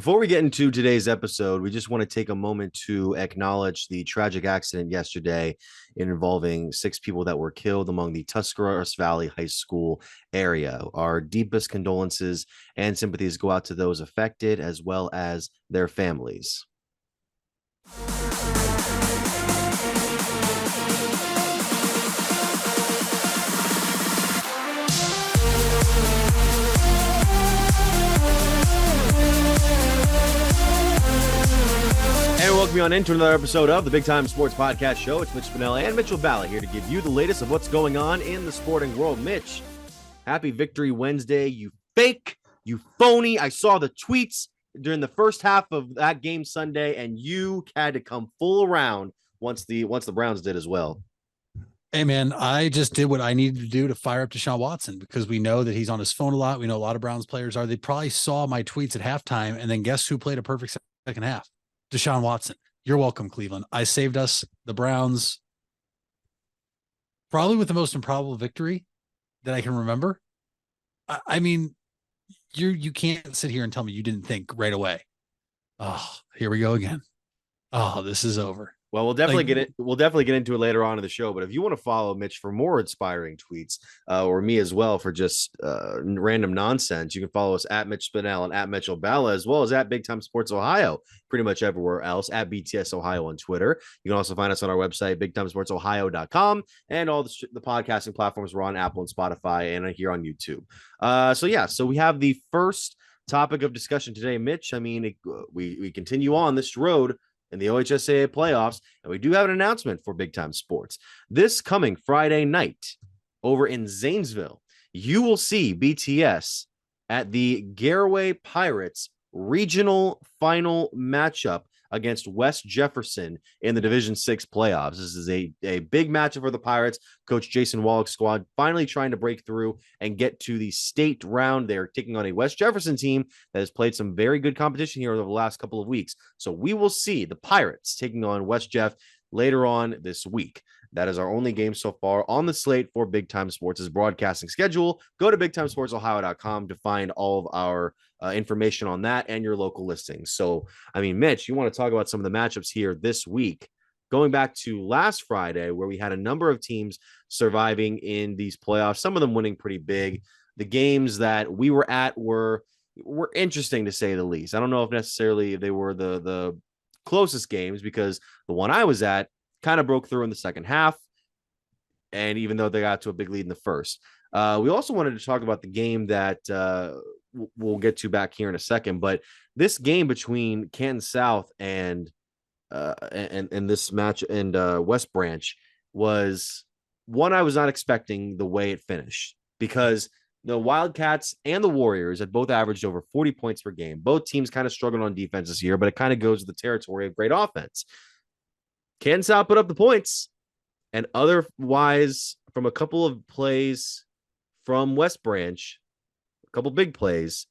Before we get into today's episode, we just want to take a moment to acknowledge the tragic accident yesterday involving 6 people that were killed among the Tuscarawas Valley High School area. Our deepest condolences and sympathies go out to those affected as well as their families. And welcome on into another episode of the Big Time Sports Podcast Show. It's Mitch Spinella and Mitchell Balla here to give you the latest of what's going on in the sporting world. Mitch, happy Victory Wednesday, you fake, you phony. I saw the tweets during the first half of that game Sunday, and you had to come full around once the Browns did as well. Hey, man, I just did what I needed to do to fire up Deshaun Watson because we know that he's on his phone a lot. We know a lot of Browns players are. They probably saw my tweets at halftime, and then guess who played a perfect second half? Deshaun Watson. You're welcome, Cleveland. I saved us, the Browns, probably with the most improbable victory that I can remember. I mean, you can't sit here and tell me you didn't think right away. Oh, here we go again. Oh, this is over. Well, we'll definitely get into it later on in the show. But if you want to follow Mitch for more inspiring tweets, or me as well for just random nonsense, you can follow us at Mitch Spinell and at Mitchell Balla, as well as at Big Time Sports Ohio, pretty much everywhere else, at BTS Ohio on Twitter. You can also find us on our website, BigTimeSportsOhio.com, and all the podcasting platforms. We're on Apple and Spotify and here on YouTube. So we have the first topic of discussion today, Mitch. I mean, we continue on this road in the OHSAA playoffs, and we do have an announcement for Big Time Sports. This coming Friday night over in Zanesville, you will see BTS at the Garaway Pirates regional final matchup against West Jefferson in the Division 6 playoffs. This is a big matchup for the Pirates. Coach Jason Wallach's squad finally trying to break through and get to the state round. They're taking on a West Jefferson team that has played some very good competition here over the last couple of weeks. So we will see the Pirates taking on West Jeff later on this week. That is our only game so far on the slate for Big Time Sports' broadcasting schedule. Go to BigTimeSportsOhio.com to find all of our information on that and your local listings. So, I mean, Mitch, you want to talk about some of the matchups here this week, going back to last Friday where we had a number of teams surviving in these playoffs, some of them winning pretty big. The games that we were at were interesting to say the least. I don't know if necessarily they were the closest games because the one I was at kind of broke through in the second half, and even though they got to a big lead in the first. We also wanted to talk about the game that we'll get to back here in a second, but this game between Canton South and this match and West Branch was one I was not expecting the way it finished, because the Wildcats and the Warriors had both averaged over 40 points per game. Both teams kind of struggled on defense this year, but it kind of goes with the territory of great offense. Canton South put up the points, and otherwise, from a couple of plays from West Branch, a couple big plays,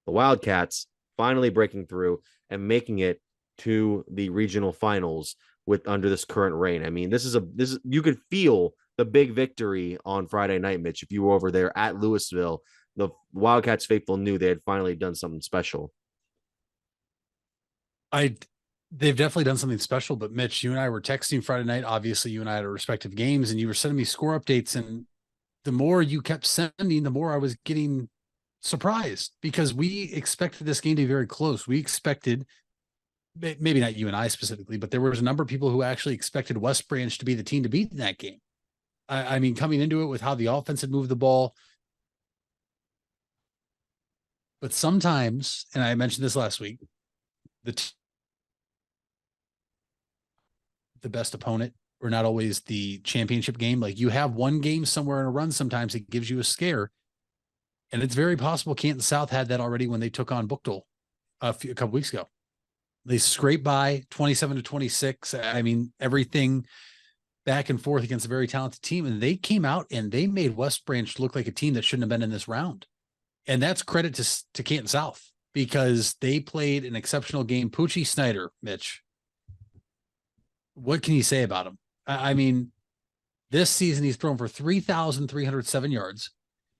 the Wildcats finally breaking through and making it to the regional finals with under this current reign. I mean, this is you could feel the big victory on Friday night, Mitch. If you were over there at Louisville, the Wildcats faithful knew they had finally done something special. They've definitely done something special, but Mitch, you and I were texting Friday night. Obviously, you and I had our respective games, and you were sending me score updates. And the more you kept sending, the more I was getting surprised, because we expected this game to be very close. We expected, maybe not you and I specifically, but there was a number of people who actually expected West Branch to be the team to beat in that game. I mean, coming into it with how the offense had moved the ball. But sometimes, and I mentioned this last week, the best opponent, or not always the championship game. Like, you have one game somewhere in a run, sometimes it gives you a scare. And it's very possible Canton South had that already when they took on Buchtel a couple weeks ago. They scraped by 27-26. I mean, everything back and forth against a very talented team. And they came out and they made West Branch look like a team that shouldn't have been in this round. And that's credit to Canton South, because they played an exceptional game. Poochie Snyder, Mitch, what can you say about him? I mean, this season he's thrown for 3,307 yards.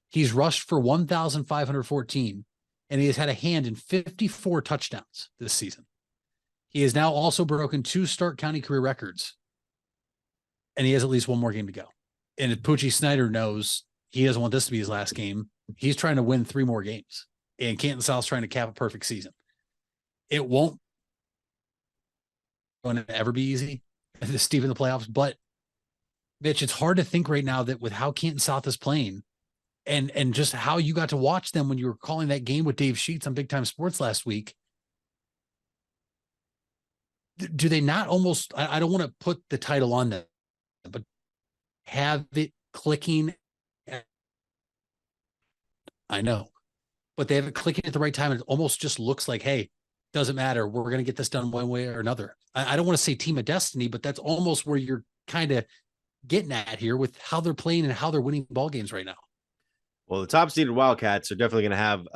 He's rushed for 1,514. and he has had a hand in 54 touchdowns this season. He has now also broken 2 Stark County career records, and he has at least one more game to go. And if Poochie Snyder knows he doesn't want this to be his last game, he's trying to win 3 more games, and Canton South's trying to cap a perfect season. It won't going to ever be easy, this deep in the playoffs, but Mitch, it's hard to think right now that with how Canton South is playing and just how you got to watch them when you were calling that game with Dave Sheets on Big Time Sports last week. Do they not almost, I don't want to put the title on them, but have it clicking? I know, but they have it clicking at the right time. And it almost just looks like, hey, doesn't matter. We're going to get this done one way or another. I don't want to say team of destiny, but that's almost where you're kind of getting at here with how they're playing and how they're winning ball games right now. Well, the top seeded Wildcats are definitely going to have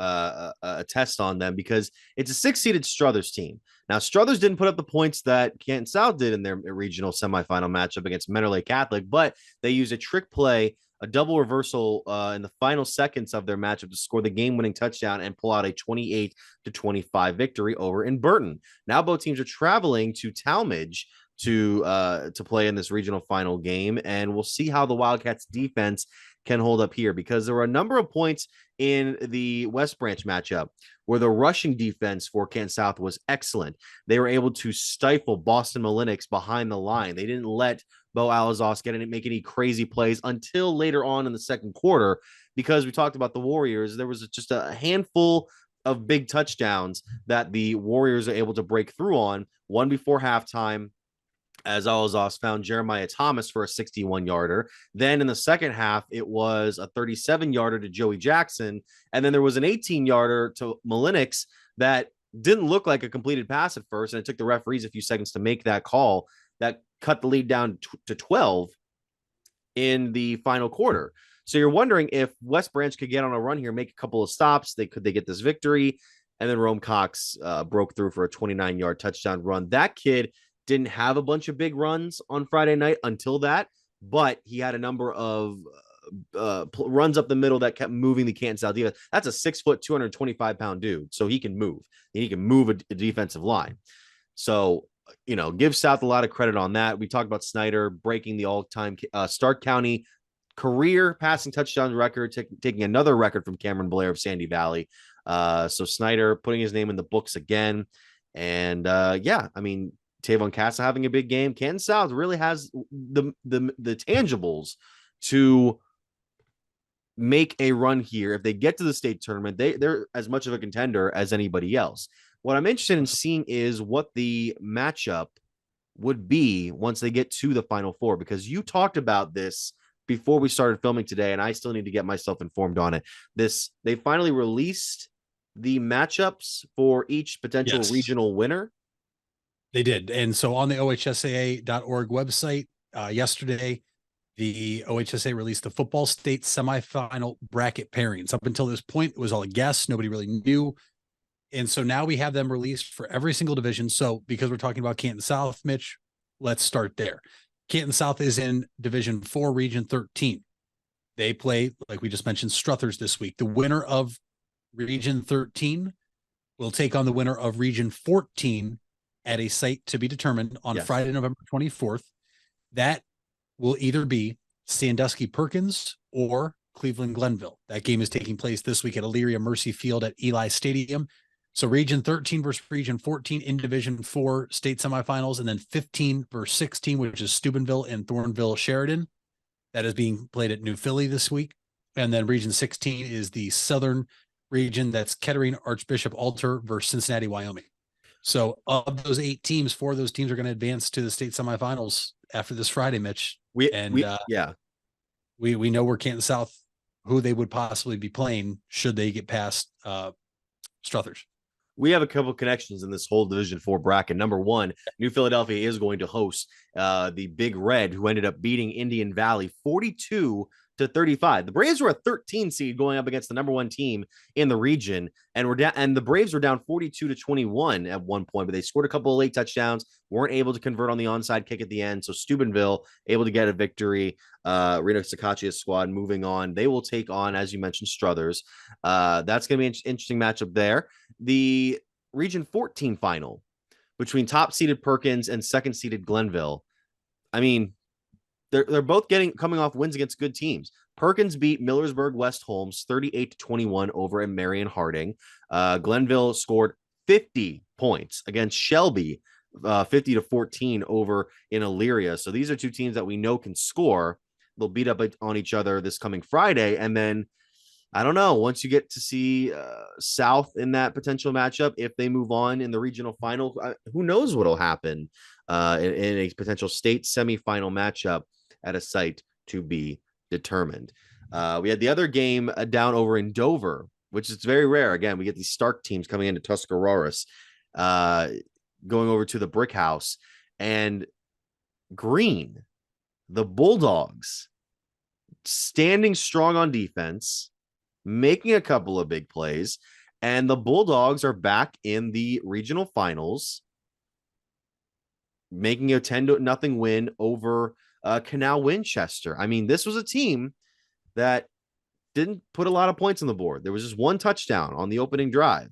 a test on them because it's a 6-seeded Struthers team. Now, Struthers didn't put up the points that Canton South did in their regional semifinal matchup against Mentor Lake Catholic, but they used a trick play, a double reversal in the final seconds of their matchup to score the game-winning touchdown and pull out a 28-25 victory over in Burton. Now both teams are traveling to Talmadge to play in this regional final game, and we'll see how the Wildcats defense can hold up here, because there were a number of points in the West Branch matchup where the rushing defense for Canton South was excellent. They were able to stifle Boston Malinix behind the line. They didn't let Bo Alazos make any crazy plays until later on in the second quarter, because we talked about the Warriors. There was just a handful of big touchdowns that the Warriors are able to break through on, one before halftime, as Alazos found Jeremiah Thomas for a 61-yarder. Then in the second half, it was a 37-yarder to Joey Jackson. And then there was an 18-yarder to Malinix that didn't look like a completed pass at first. And it took the referees a few seconds to make that call that cut the lead down to 12 in the final quarter. So you're wondering if West Branch could get on a run here, make a couple of stops. Could they get this victory? And then Rome Cox broke through for a 29-yard touchdown run. That kid didn't have a bunch of big runs on Friday night until that, but he had a number of runs up the middle that kept moving the Canton South defense. That's a 6-foot, 225-pound dude, so he can move. He can move a defensive line. So, give South a lot of credit on that. We talked about Snyder breaking the all-time Stark County career passing touchdown record, taking another record from Cameron Blair of Sandy Valley. So Snyder putting his name in the books again. And Tavon Casa having a big game. Canton South really has the tangibles to make a run here. If they get to the state tournament, they're as much of a contender as anybody else. What I'm interested in seeing is what the matchup would be once they get to the Final Four, because you talked about this before we started filming today, and I still need to get myself informed on it. They finally released the matchups for each potential regional winner. They did. And so on the OHSAA.org website yesterday, the OHSA released the football state semifinal bracket pairings. Up until this point, it was all a guess. Nobody really knew. And so now we have them released for every single division. So because we're talking about Canton South, Mitch, let's start there. Canton South is in Division 4, Region 13. They play, like we just mentioned, Struthers this week. The winner of Region 13 will take on the winner of Region 14 at a site to be determined on Friday, November 24th. That will either be Sandusky Perkins or Cleveland Glenville. That game is taking place this week at Elyria Mercy Field at Eli Stadium. So Region 13 versus Region 14 in Division 4 state semifinals, and then 15 versus 16, which is Steubenville and Thornville Sheridan. That is being played at New Philly this week. And then Region 16 is the Southern region. That's Kettering Archbishop Alter versus Cincinnati, Wyoming. So of those 8 teams, 4 of those teams are going to advance to the state semifinals after this Friday, Mitch. We know where Canton South, who they would possibly be playing should they get past Struthers. We have a couple of connections in this whole Division 4 bracket. Number one, New Philadelphia is going to host the Big Red, who ended up beating Indian Valley 42 to 35. The Braves were a 13 seed going up against the number one team in the region, and we're down. And the Braves were down 42 to 21 at one point, but they scored a couple of late touchdowns, weren't able to convert on the onside kick at the end. So Steubenville able to get a victory. Reno Sakachia's squad moving on. They will take on, as you mentioned, Struthers. That's going to be an interesting matchup there. The Region 14 final between top seeded Perkins and second seeded Glenville. I mean, they're both coming off wins against good teams. Perkins beat Millersburg West Holmes 38 to 21 over at Marion Harding. Glenville scored 50 points against Shelby, 50 to 14 over in Elyria. So these are two teams that we know can score. They'll beat up on each other this coming Friday. And then I don't know, once you get to see South in that potential matchup, if they move on in the regional final, who knows what'll happen in a potential state semifinal matchup at a site to be determined. We had the other game down over in Dover, which is very rare. Again, we get these Stark teams coming into Tuscarawas, going over to the Brick House, and Green, the Bulldogs, standing strong on defense, making a couple of big plays, and the Bulldogs are back in the regional finals, making a 10-0 win over Canal Winchester. I mean, this was a team that didn't put a lot of points on the board. There was just one touchdown on the opening drive.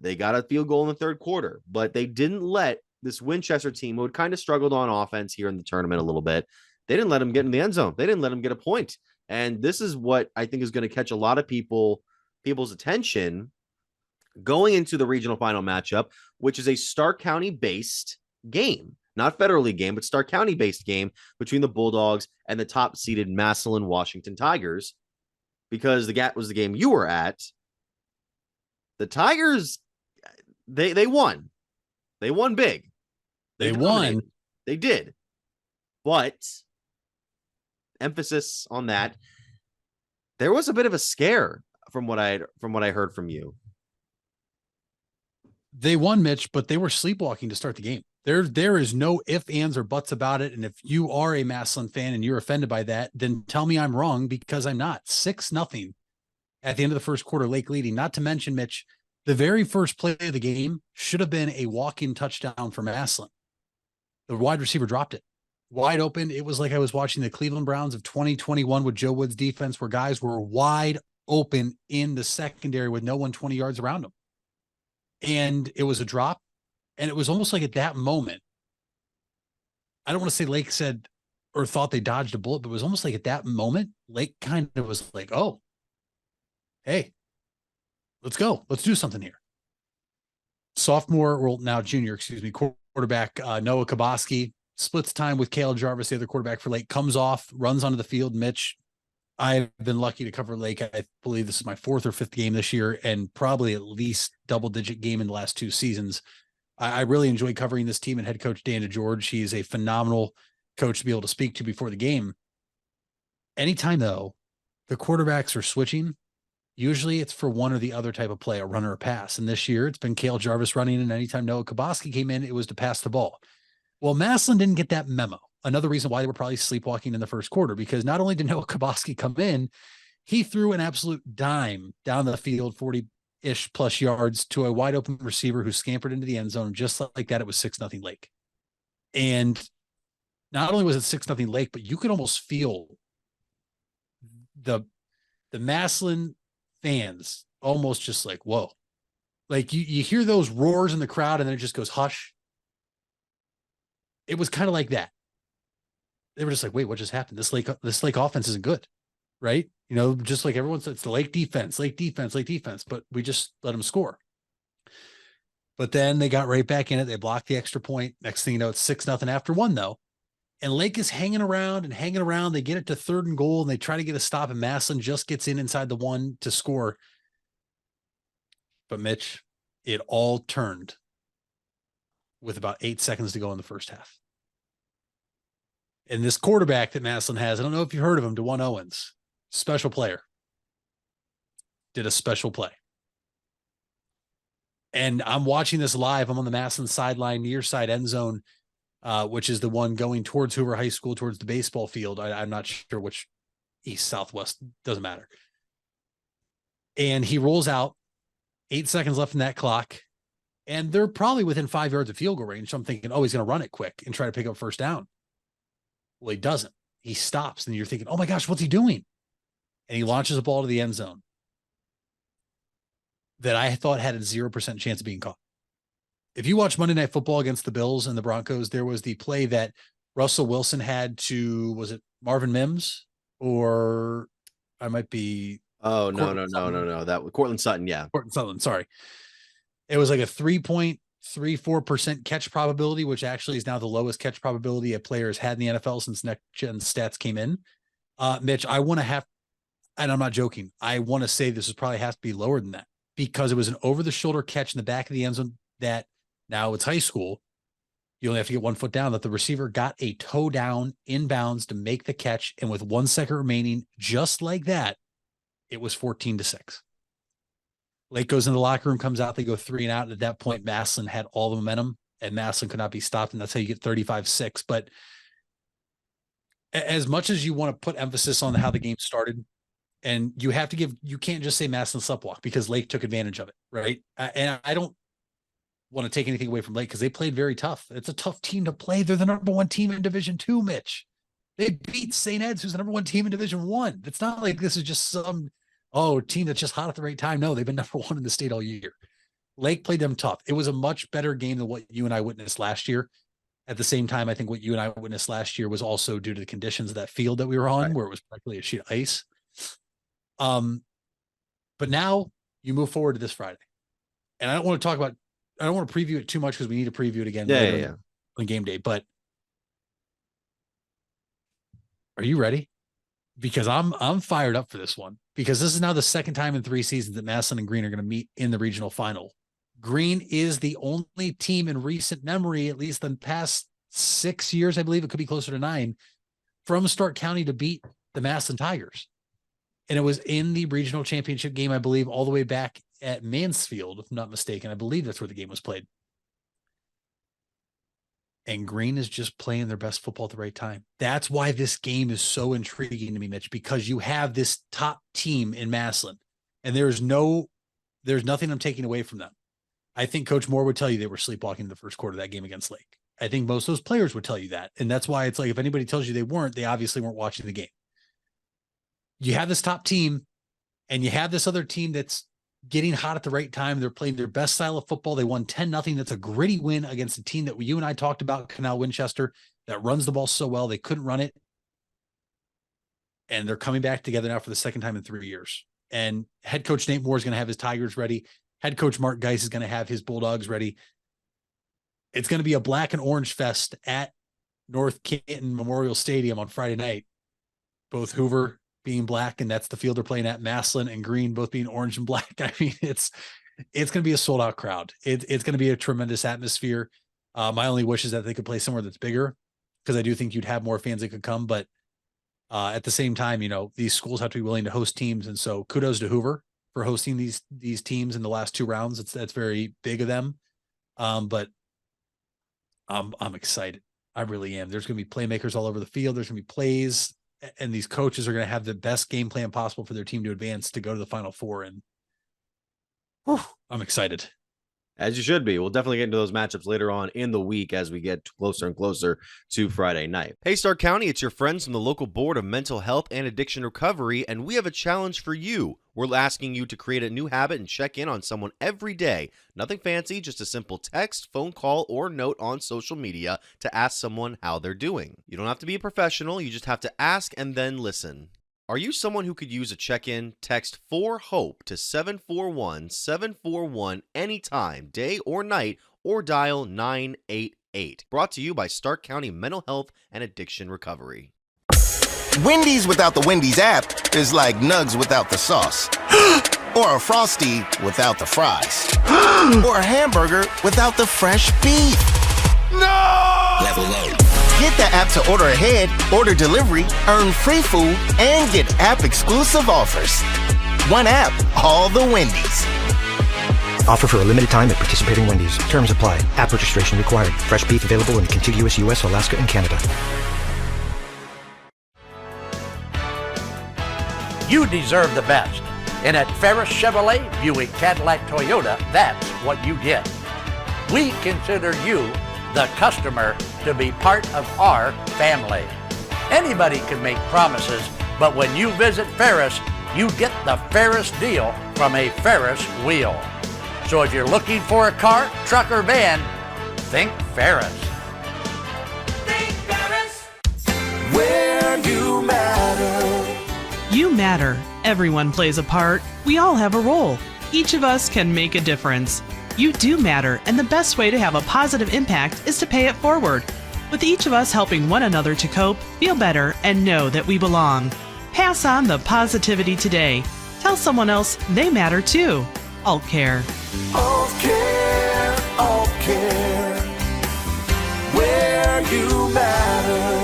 They got a field goal in the third quarter, but they didn't let this Winchester team, who had kind of struggled on offense here in the tournament a little bit, they didn't let them get in the end zone. They didn't let them get a point. And this is what I think is going to catch a lot of people's attention going into the regional final matchup, which is a Stark County-based game. Not federally game, but Stark County-based game between the Bulldogs and the top-seeded Massillon Washington Tigers, because that was the game you were at. The Tigers, they won. They won big. They won. They did. But emphasis on that, there was a bit of a scare from what I heard from you. They won, Mitch, but they were sleepwalking to start the game. There is no ifs, ands, or buts about it. And if you are a Massillon fan and you're offended by that, then tell me I'm wrong, because I'm not. 6-0 at the end of the first quarter, Lake leading. Not to mention, Mitch, the very first play of the game should have been a walk-in touchdown for Massillon. The wide receiver dropped it wide open. It was like I was watching the Cleveland Browns of 2021 with Joe Woods defense, where guys were wide open in the secondary with no one 20 yards around them. And it was a drop. And it was almost like at that moment, I don't want to say Lake said or thought they dodged a bullet, but it was almost like at that moment, Lake kind of was like, oh, hey, let's go. Let's do something here. Now junior, quarterback Noah Kaboski splits time with Cale Jarvis, the other quarterback for Lake, comes off, runs onto the field. Mitch, I've been lucky to cover Lake. I believe this is my fourth or fifth game this year, and probably at least double-digit game in the last two seasons. I really enjoy covering this team and head coach Dana George. He's a phenomenal coach to be able to speak to before the game. Anytime, though, the quarterbacks are switching, usually it's for one or the other type of play, a run or a pass. And this year, it's been Cale Jarvis running, and anytime Noah Kaboski came in, it was to pass the ball. Well, Massillon didn't get that memo. Another reason why they were probably sleepwalking in the first quarter, because not only did Noah Kaboski come in, he threw an absolute dime down the field, 40-ish plus yards, to a wide open receiver who scampered into the end zone. Just like that, it was 6-0 Lake. And not only was it 6-0 Lake, but you could almost feel the Massillon fans almost just like, whoa. Like you hear those roars in the crowd and then it just goes hush. It was kind of like that. They were just like, wait, what just happened? This Lake offense isn't good, right? You know, just like everyone said, it's the Lake defense, but we just let them score. But then they got right back in it. They blocked the extra point. Next thing you know, it's 6-0 after one, though. And Lake is hanging around. They get it to 3rd and goal, and they try to get a stop, and Massillon just gets in inside the 1 to score. But Mitch, it all turned with about 8 seconds to go in the first half. And this quarterback that Massillon has, I don't know if you've heard of him, DeJuan Owens, special player, did a special play. And I'm watching this live. I'm on the Massillon sideline, near side end zone, which is the one going towards Hoover High School, towards the baseball field. I'm not sure which east, southwest, doesn't matter. And he rolls out, 8 seconds left in that clock, and they're probably within 5 yards of field goal range. So I'm thinking, oh, he's going to run it quick and try to pick up first down. Well, he doesn't. He stops, and you're thinking, oh my gosh, what's he doing? And he launches a ball to the end zone that I thought had a 0% chance of being caught. If you watch Monday Night Football against the Bills and the Broncos, there was the play that Russell Wilson had to, was it Marvin Mims, or I might be. Oh, no. That was Cortland Sutton. Yeah. Cortland Sutton. Sorry. It was like a 3.34% catch probability, which actually is now the lowest catch probability a player has had in the NFL since Next Gen Stats came in. Mitch, I want to have, and I'm not joking, I want to say this is probably has to be lower than that, because it was an over-the-shoulder catch in the back of the end zone that, now it's high school, you only have to get 1 foot down, that the receiver got a toe down inbounds to make the catch, and with 1 second remaining, just like that, it was 14-6. Lake goes in the locker room, comes out, they go 3 and out, and at that point, Massillon had all the momentum, and Massillon could not be stopped, and that's how you get 35-6. But as much as you want to put emphasis on how the game started, and you have to give, you can't just say Massillon sleptwalk, because Lake took advantage of it, right? And I don't want to take anything away from Lake, because they played very tough. It's a tough team to play. They're the number 1 team in Division II, Mitch. They beat St. Ed's, who's the number 1 team in Division I. It's not like this is just some, team that's just hot at the right time. No, they've been number 1 in the state all year. Lake played them tough. It was a much better game than what you and I witnessed last year. At the same time, I think what you and I witnessed last year was also due to the conditions of that field that we were on, right, where it was practically a sheet of ice. But now you move forward to this Friday, and I don't want to preview it too much, because we need to preview it again on game day. But are you ready? Because I'm fired up for this one, because this is now the second time in 3 seasons that Massillon and Green are going to meet in the regional final. Green is the only team in recent memory, at least the past 6 years, I believe it could be closer to 9, from Stark County to beat the Massillon Tigers. And it was in the regional championship game, I believe, all the way back at Mansfield, if I'm not mistaken. I believe that's where the game was played. And Green is just playing their best football at the right time. That's why this game is so intriguing to me, Mitch, because you have this top team in Massillon, and there's nothing I'm taking away from them. I think Coach Moore would tell you they were sleepwalking in the first quarter of that game against Lake. I think most of those players would tell you that. And that's why it's like, if anybody tells you they weren't, they obviously weren't watching the game. You have this top team, and you have this other team that's getting hot at the right time. They're playing their best style of football. They won 10-0. That's a gritty win against a team that you and I talked about, Canal Winchester, that runs the ball so well. They couldn't run it. And they're coming back together now for the second time in 3 years. And head coach Nate Moore is going to have his Tigers ready. Head coach Mark Geis is going to have his Bulldogs ready. It's going to be a black and orange fest at North Canton Memorial Stadium on Friday night. Both Hoover being black, and that's the field they're playing at, Massillon and Green both being orange and black. I mean, it's going to be a sold out crowd. It's going to be a tremendous atmosphere. My only wish is that they could play somewhere that's bigger, because I do think you'd have more fans that could come. But at the same time, these schools have to be willing to host teams. And so kudos to Hoover for hosting these teams in the last 2 rounds. That's very big of them. But I'm excited. I really am. There's going to be playmakers all over the field. There's going to be plays, and these coaches are going to have the best game plan possible for their team to advance to go to the Final Four. And I'm excited. As you should be. We'll definitely get into those matchups later on in the week as we get closer and closer to Friday night. Hey, Stark County, it's your friends from the local Board of Mental Health and Addiction Recovery, and we have a challenge for you. We're asking you to create a new habit and check in on someone every day. Nothing fancy, just a simple text, phone call, or note on social media to ask someone how they're doing. You don't have to be a professional. You just have to ask and then listen. Are you someone who could use a check-in? Text 4HOPE to 741-741 anytime, day or night, or dial 988. Brought to you by Stark County Mental Health and Addiction Recovery. Wendy's without the Wendy's app is like Nugs without the sauce. Or a Frosty without the fries. Or a hamburger without the fresh beef. No! Level up. Get the app to order ahead, order delivery, earn free food, and get app-exclusive offers. One app, all the Wendy's. Offer for a limited time at participating Wendy's. Terms apply. App registration required. Fresh beef available in contiguous U.S., Alaska, and Canada. You deserve the best. And at Ferris Chevrolet, Buick, Cadillac, Toyota, that's what you get. We consider you, the customer, to be part of our family. Anybody can make promises, but when you visit Ferris, you get the Ferris deal from a Ferris wheel. So if you're looking for a car, truck, or van, think Ferris. Think Ferris. Where you matter. You matter. Everyone plays a part. We all have a role. Each of us can make a difference. You do matter, and the best way to have a positive impact is to pay it forward. With each of us helping one another to cope, feel better, and know that we belong. Pass on the positivity today. Tell someone else they matter too. Alt Care. Alt Care, Alt Care. Where you matter.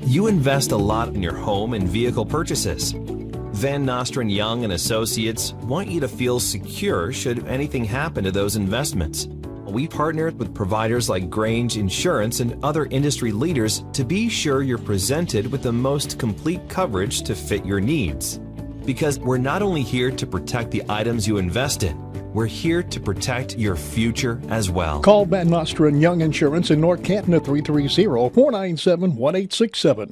You invest a lot in your home and vehicle purchases. Van Nostrand Young and Associates want you to feel secure should anything happen to those investments. We partnered with providers like Grange Insurance and other industry leaders to be sure you're presented with the most complete coverage to fit your needs. Because we're not only here to protect the items you invest in, we're here to protect your future as well. Call Van Nostrand Young Insurance in North Canton at 330-497-1867.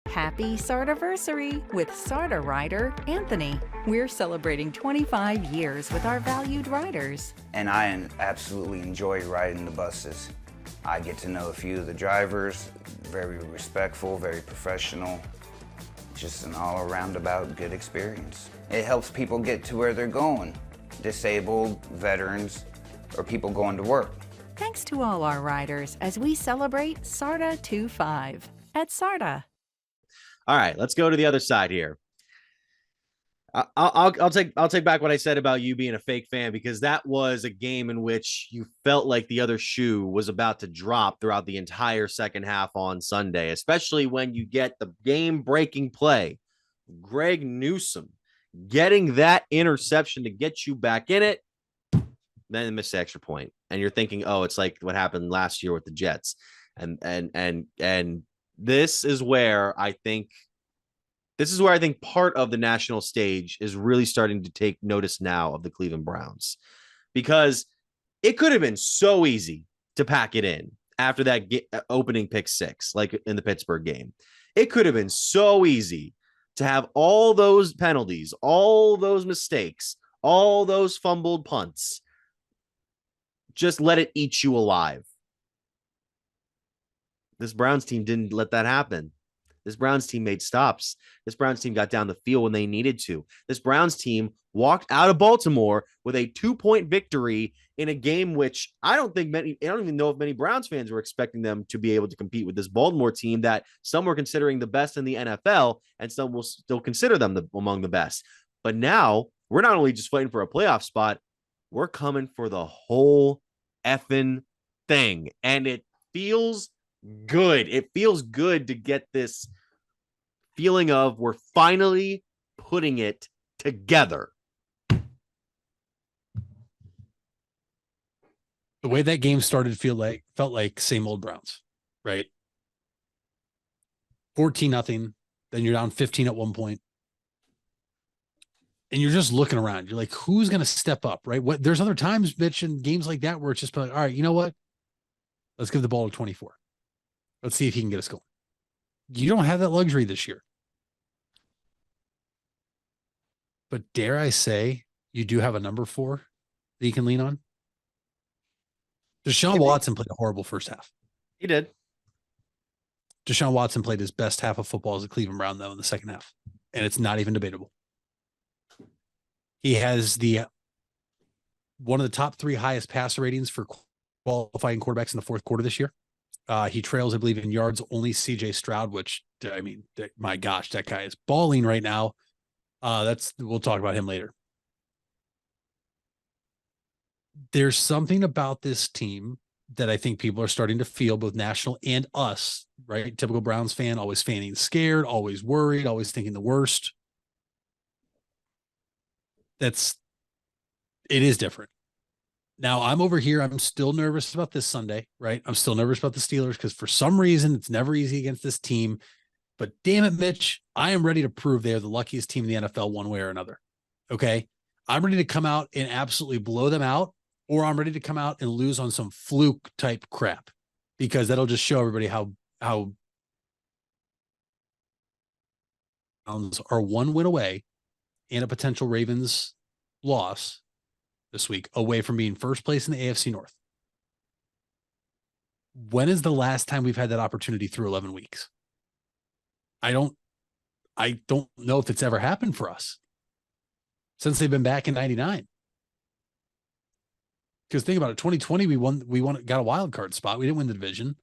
Happy Sardiversary with Sarda rider Anthony. We're celebrating 25 years with our valued riders. And I absolutely enjoy riding the buses. I get to know a few of the drivers, very respectful, very professional. Just an all-around about good experience. It helps people get to where they're going. Disabled, veterans, or people going to work. Thanks to all our riders as we celebrate Sarda 25 at Sarda. All right, let's go to the other side here. I'll take back what I said about you being a fake fan, because that was a game in which you felt like the other shoe was about to drop throughout the entire second half on Sunday, especially when you get the game-breaking play, Greg Newsome getting that interception to get you back in it, then miss the extra point, and you're thinking, oh, it's like what happened last year with the Jets, and this is where I think part of the national stage is really starting to take notice now of the Cleveland Browns, because it could have been so easy to pack it in after that opening pick six, like in the Pittsburgh game. It could have been so easy to have all those penalties, all those mistakes, all those fumbled punts. Just let it eat you alive. This Browns team didn't let that happen. This Browns team made stops. This Browns team got down the field when they needed to. This Browns team walked out of Baltimore with a 2-point victory in a game which I don't even know if many Browns fans were expecting them to be able to compete with this Baltimore team that some were considering the best in the NFL, and some will still consider them among the best. But now we're not only just fighting for a playoff spot, we're coming for the whole effing thing. And it feels good. It feels good to get this feeling of we're finally putting it together. The way that game started felt like same old Browns, right? 14-0, then you're down 15 at one point. And you're just looking around. You're like, who's going to step up, right? There's other times, bitch, in games like that where it's just like, all right, you know what? Let's give the ball to 24. Let's see if he can get us going. You don't have that luxury this year. But dare I say, you do have a number 4 that you can lean on? Deshaun Watson played a horrible first half. He did. Deshaun Watson played his best half of football as a Cleveland Brown, though, in the second half. And it's not even debatable. He has one of the top 3 highest passer ratings for qualifying quarterbacks in the fourth quarter this year. He trails, I believe, in yards only CJ Stroud, which, I mean, my gosh, that guy is balling right now. We'll talk about him later. There's something about this team that I think people are starting to feel, both national and us, right? Typical Browns fan, always fanning scared, always worried, always thinking the worst. It is different. Now I'm over here. I'm still nervous about this Sunday, right? I'm still nervous about the Steelers because for some reason it's never easy against this team. But damn it, Mitch, I am ready to prove they're the luckiest team in the NFL one way or another. Okay. I'm ready to come out and absolutely blow them out, or I'm ready to come out and lose on some fluke type crap, because that'll just show everybody how Browns are one win away and a potential Ravens loss this week away from being first place in the AFC North. When is the last time we've had that opportunity through 11 weeks? I don't know if it's ever happened for us since they've been back in 99. Because think about it, 2020, got a wild card spot. We didn't win the division.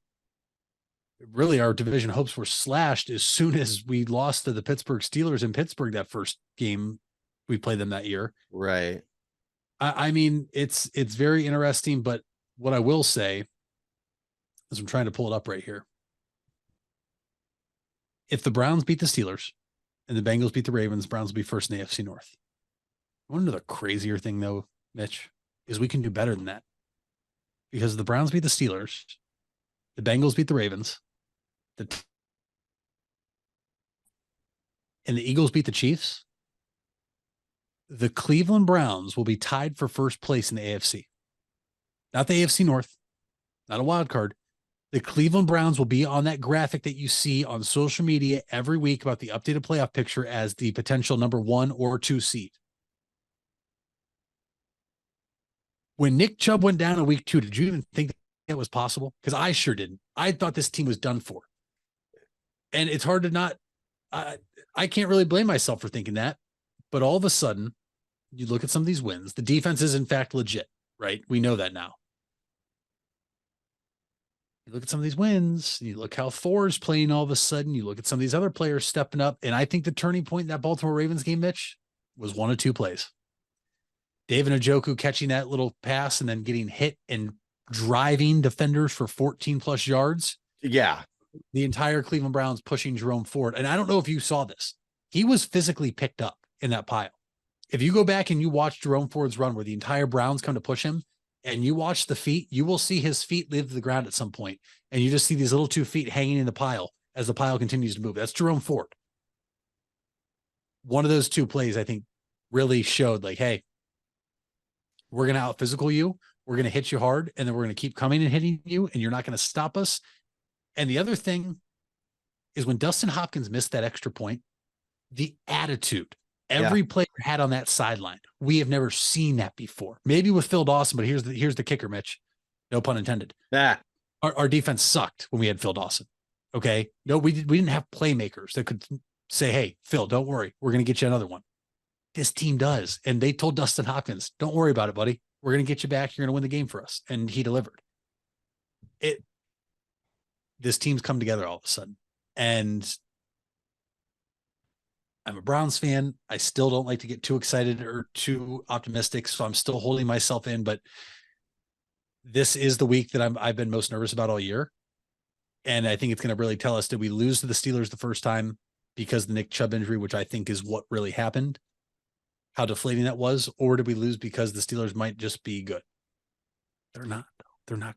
Really, our division hopes were slashed as soon as we lost to the Pittsburgh Steelers in Pittsburgh that first game we played them that year. Right. I mean, it's very interesting, but what I will say is I'm trying to pull it up right here. If the Browns beat the Steelers and the Bengals beat the Ravens, Browns will be first in the AFC North. One of the crazier thing, though, Mitch, is we can do better than that. Because the Browns beat the Steelers, the Bengals beat the Ravens, and the Eagles beat the Chiefs. The Cleveland Browns will be tied for first place in the AFC. Not the AFC North, not a wild card. The Cleveland Browns will be on that graphic that you see on social media every week about the updated playoff picture as the potential number 1 or 2 seed. When Nick Chubb went down in week 2, did you even think that was possible? Because I sure didn't. I thought this team was done for. And it's hard to not, I can't really blame myself for thinking that. But all of a sudden, you look at some of these wins. The defense is, in fact, legit, right? We know that now. You look at some of these wins, you look how Thor's playing all of a sudden, you look at some of these other players stepping up. And I think the turning point in that Baltimore Ravens game, Mitch, was 1 of 2 plays. David Njoku catching that little pass and then getting hit and driving defenders for 14 plus yards. Yeah. The entire Cleveland Browns pushing Jerome Ford. And I don't know if you saw this. He was physically picked up in that pile. If you go back and you watch Jerome Ford's run where the entire Browns come to push him and you watch the feet, you will see his feet leave the ground at some point. And you just see these little 2 feet hanging in the pile as the pile continues to move. That's Jerome Ford. One of those 2 plays, I think, really showed like, hey, we're going to out physical you. We're going to hit you hard. And then we're going to keep coming and hitting you. And you're not going to stop us. And the other thing is when Dustin Hopkins missed that extra point, the attitude every player had on that sideline. We have never seen that before. Maybe with Phil Dawson, but here's the kicker, Mitch. No pun intended. Our defense sucked when we had Phil Dawson. Okay. No, we didn't have playmakers that could say, hey, Phil, don't worry. We're going to get you another one. This team does. And they told Dustin Hopkins, don't worry about it, buddy. We're going to get you back. You're going to win the game for us. And he delivered. This team's come together all of a sudden. And I'm a Browns fan. I still don't like to get too excited or too optimistic. So I'm still holding myself in, but this is the week that I've been most nervous about all year. And I think it's going to really tell us, did we lose to the Steelers the first time because of the Nick Chubb injury, which I think is what really happened, how deflating that was, or did we lose because the Steelers might just be good? They're not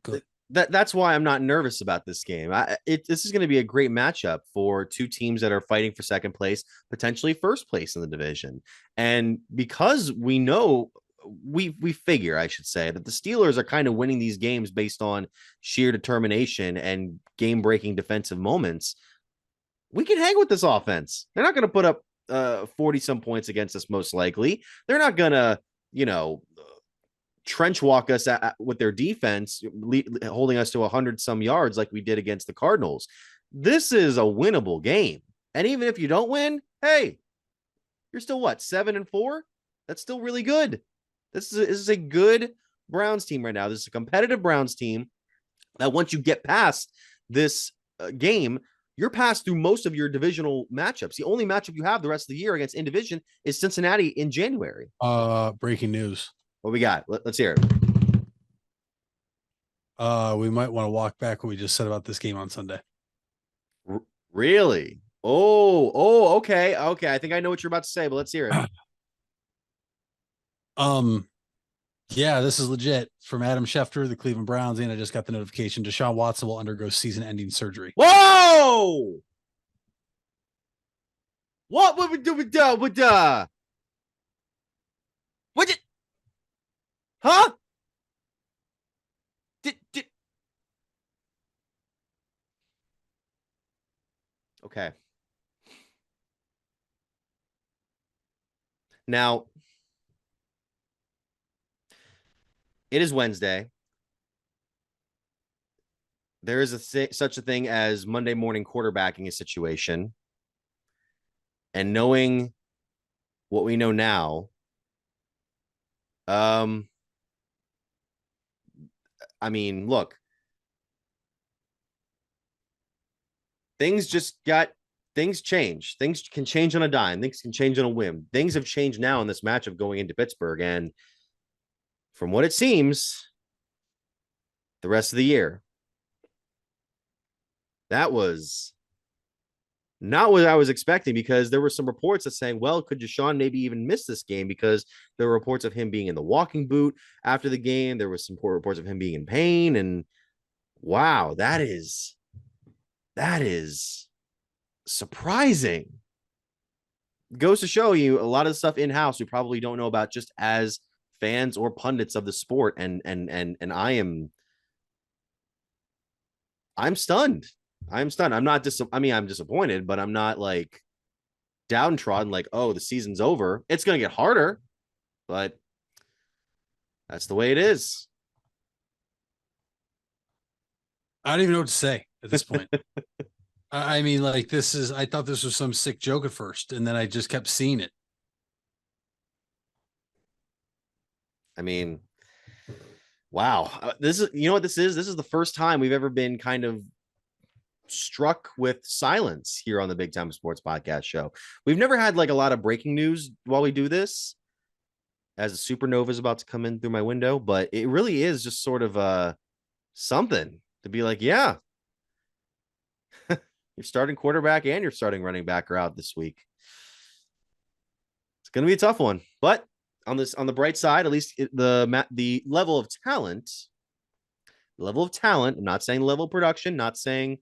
good. That's why I'm not nervous about this game. This is going to be a great matchup for 2 teams that are fighting for second place, potentially first place in the division. And because we know, we figure, I should say, that the Steelers are kind of winning these games based on sheer determination and game-breaking defensive moments, we can hang with this offense. They're not going to put up 40-some points against us, most likely. They're not going to, trench walk us with their defense, holding us to 100-some yards like we did against the Cardinals. This is a winnable game. And even if you don't win, hey, you're still 7-4? That's still really good. This is a good Browns team right now. This is a competitive Browns team that once you get past this game, you're passed through most of your divisional matchups. The only matchup you have the rest of the year against in division is Cincinnati in January. Breaking news. What we got? Let's hear it. We might want to walk back what we just said about this game on Sunday. Really? Oh, okay. I think I know what you're about to say, but let's hear it. Yeah, this is legit. From Adam Schefter, the Cleveland Browns, and I just got the notification Deshaun Watson will undergo season-ending surgery. Whoa! What would we do with what did huh? Did okay. Now it is Wednesday. There is such a thing as Monday morning quarterbacking a situation. And knowing what we know now, I mean, look, things change. Things can change on a dime. Things can change on a whim. Things have changed now in this matchup going into Pittsburgh. And from what it seems, the rest of the year, that was not what I was expecting, because there were some reports that saying, well, could Deshaun maybe even miss this game, because there were reports of him being in the walking boot after the game. There was some reports of him being in pain. And wow, that is surprising. Goes to show you a lot of the stuff in-house we probably don't know about just as fans or pundits of the sport. And I'm stunned. I'm not I'm disappointed, but I'm not like downtrodden, like, oh, the season's over. It's going to get harder, but that's the way it is. I don't even know what to say at this point. I mean, like, I thought this was some sick joke at first, and then I just kept seeing it. I mean, wow. This is, you know what this is? This is the first time we've ever been kind of struck with silence here on the Big Time Sports Podcast show. We've never had like a lot of breaking news while we do this, as a supernova is about to come in through my window, but it really is just sort of something to be like, yeah, your starting quarterback and your starting running back are out this week. It's going to be a tough one, but on the bright side, at least the level of talent, I'm not saying level of production, not saying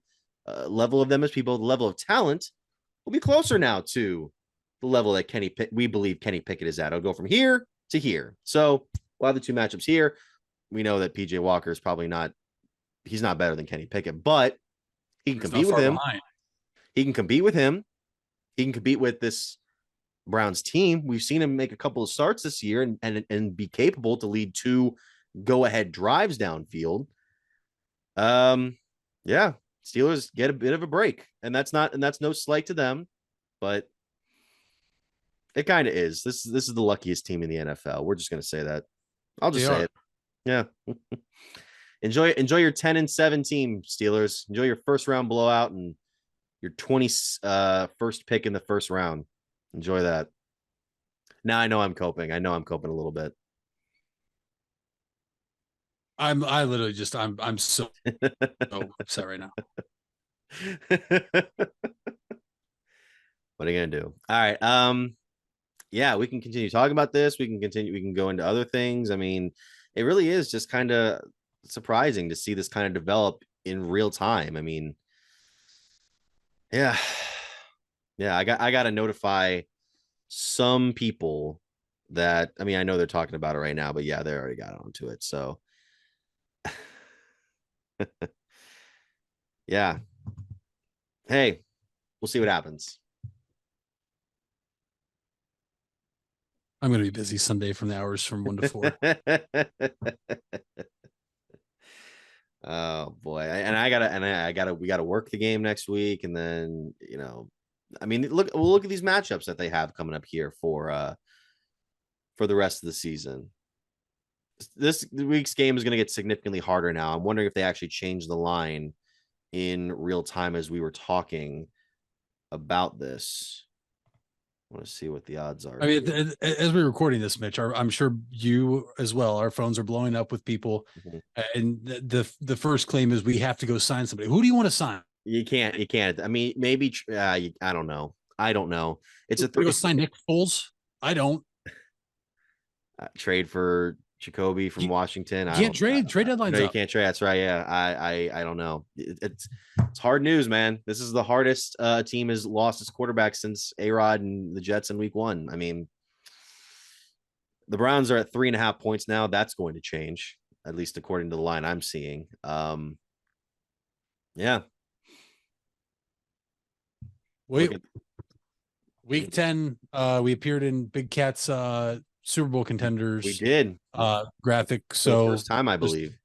level of them as people, the level of talent will be closer now to the level that we believe Kenny Pickett is at. It'll go from here to here. So we'll have the two matchups here. We know that PJ Walker is he's not better than Kenny Pickett, but he can compete with him. Behind. He can compete with him. He can compete with this Browns team. We've seen him make a couple of starts this year and be capable to lead 2 go-ahead drives downfield. Yeah. Steelers get a bit of a break, and that's no slight to them, but it kind of is. This is the luckiest team in the NFL. We're just going to say that. I'll just say it. Yeah. Enjoy your 10-7 team, Steelers. Enjoy your first round blowout and your 21st pick in the first round. Enjoy that. Now I know I'm coping. I'm coping a little bit. I'm so upset right now. What are you gonna do? All right. Yeah, we can continue talking about this. We can go into other things. I mean, it really is just kind of surprising to see this kind of develop in real time. I mean, yeah. I got to notify some people that, I mean, I know they're talking about it right now, but yeah, they already got onto it. So yeah. Hey, we'll see what happens. I'm going to be busy Sunday from the hours from 1 to 4. Oh boy. We gotta work the game next week. And then, I mean, we'll look at these matchups that they have coming up here for the rest of the season. This week's game is going to get significantly harder now. I'm wondering if they actually changed the line in real time as we were talking about this. I want to see what the odds are. I mean, as we're recording this, Mitch, I'm sure you as well, our phones are blowing up with people. Mm-hmm. And the first claim is we have to go sign somebody. Who do you want to sign? You can't. I mean, maybe, I don't know. It's go sign Nick Foles. I don't. Trade for Jacoby from Washington. You can't trade deadlines. No, you can't trade. That's right. Yeah, I don't know. It's hard news, man. This is the hardest team has lost its quarterback since A-Rod and the Jets in week 1. I mean, the Browns are at 3.5 points now. That's going to change, at least according to the line I'm seeing. Yeah. Week 10, we appeared in Big Cat's Super Bowl contenders. We did. Graphic. So first time, I believe.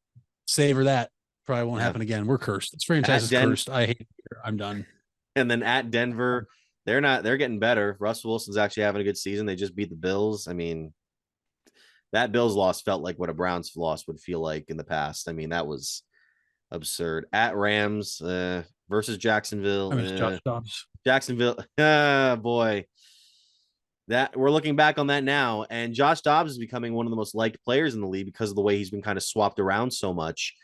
Savor that. Probably won't happen again. We're cursed. This franchise is cursed. I hate it here. I'm done. And then at Denver, they're getting better. Russell Wilson's actually having a good season. They just beat the Bills. I mean, that Bills loss felt like what a Browns loss would feel like in the past. I mean, that was absurd. At Rams versus Jacksonville. Josh Dobbs. Jacksonville. Boy. That we're looking back on that now. And Josh Dobbs is becoming one of the most liked players in the league because of the way he's been kind of swapped around so much.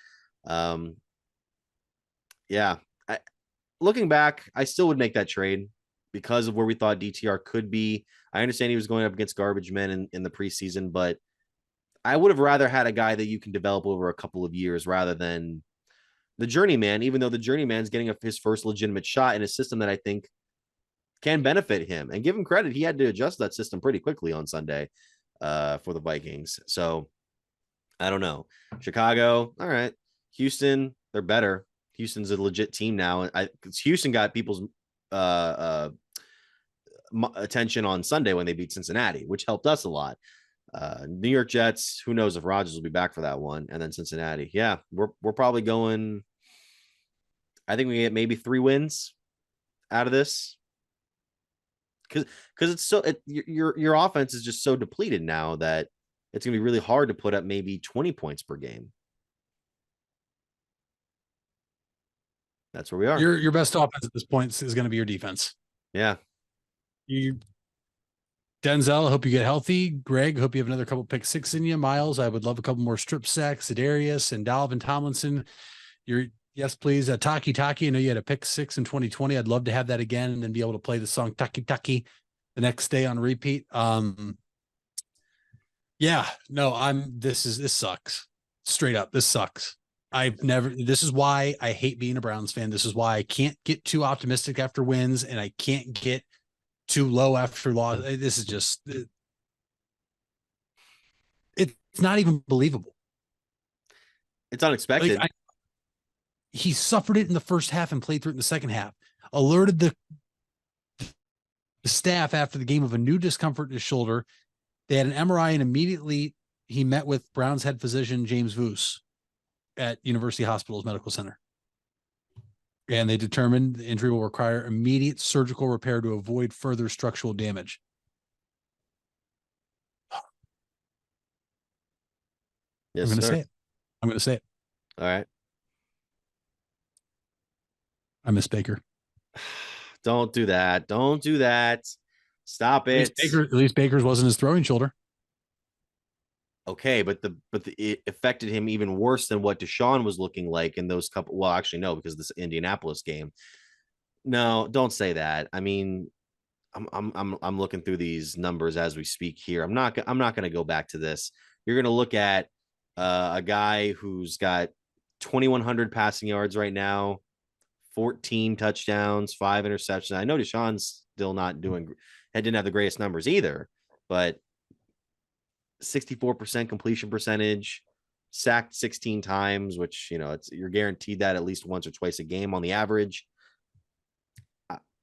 Yeah. Looking back, I still would make that trade because of where we thought DTR could be. I understand he was going up against garbage men in the preseason, but I would have rather had a guy that you can develop over a couple of years rather than the journeyman, even though the journeyman's getting his first legitimate shot in a system that I think can benefit him. And give him credit, he had to adjust that system pretty quickly on Sunday for the Vikings. So I don't know. Chicago, all right. Houston, they're better. Houston's a legit team now. Houston got people's attention on Sunday when they beat Cincinnati, which helped us a lot. New York Jets, who knows if Rodgers will be back for that one. And then Cincinnati. Yeah, we're probably going. I think we get maybe 3 wins out of this. Because it's so your offense is just so depleted now that it's gonna be really hard to put up maybe 20 points per game. That's where we are. Your best offense at this point is going to be your defense. Yeah. Denzel, I hope you get healthy. Greg, hope you have another couple pick 6 in you. Miles, I would love a couple more strip sacks. Za'Darius and Dalvin Tomlinson. Yes, please. Taki, I know you had a pick 6 in 2020. I'd love to have that again and then be able to play the song Taki the next day on repeat. Yeah, no, this sucks. Straight up, this sucks. This is why I hate being a Browns fan. This is why I can't get too optimistic after wins and I can't get too low after loss. This is just, it's not even believable. It's unexpected. He suffered it in the first half and played through it in the second half. Alerted the staff after the game of a new discomfort in his shoulder. They had an MRI and immediately he met with Browns head physician James Voos at University Hospitals Medical Center. And they determined the injury will require immediate surgical repair to avoid further structural damage. Yes, I'm going to say it. All right. I miss Baker. Don't do that. Don't do that. Stop it. At least Baker's wasn't his throwing shoulder. Okay, but it affected him even worse than what Deshaun was looking like in those couple. Well, actually, no, because this Indianapolis game. No, don't say that. I mean, I'm looking through these numbers as we speak here. I'm not going to go back to this. You're going to look at a guy who's got 2,100 passing yards right now, 14 touchdowns, 5 interceptions. I know Deshaun's still not didn't have the greatest numbers either, but 64% completion percentage, sacked 16 times, which, you're guaranteed that at least once or twice a game on the average.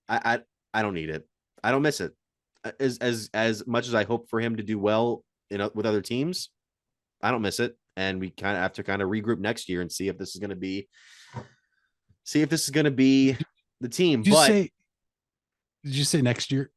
I don't need it. I don't miss it. As much as I hope for him to do well with other teams, I don't miss it. And we kind of have to regroup next year and see if this is going to be the team. Did you say next year?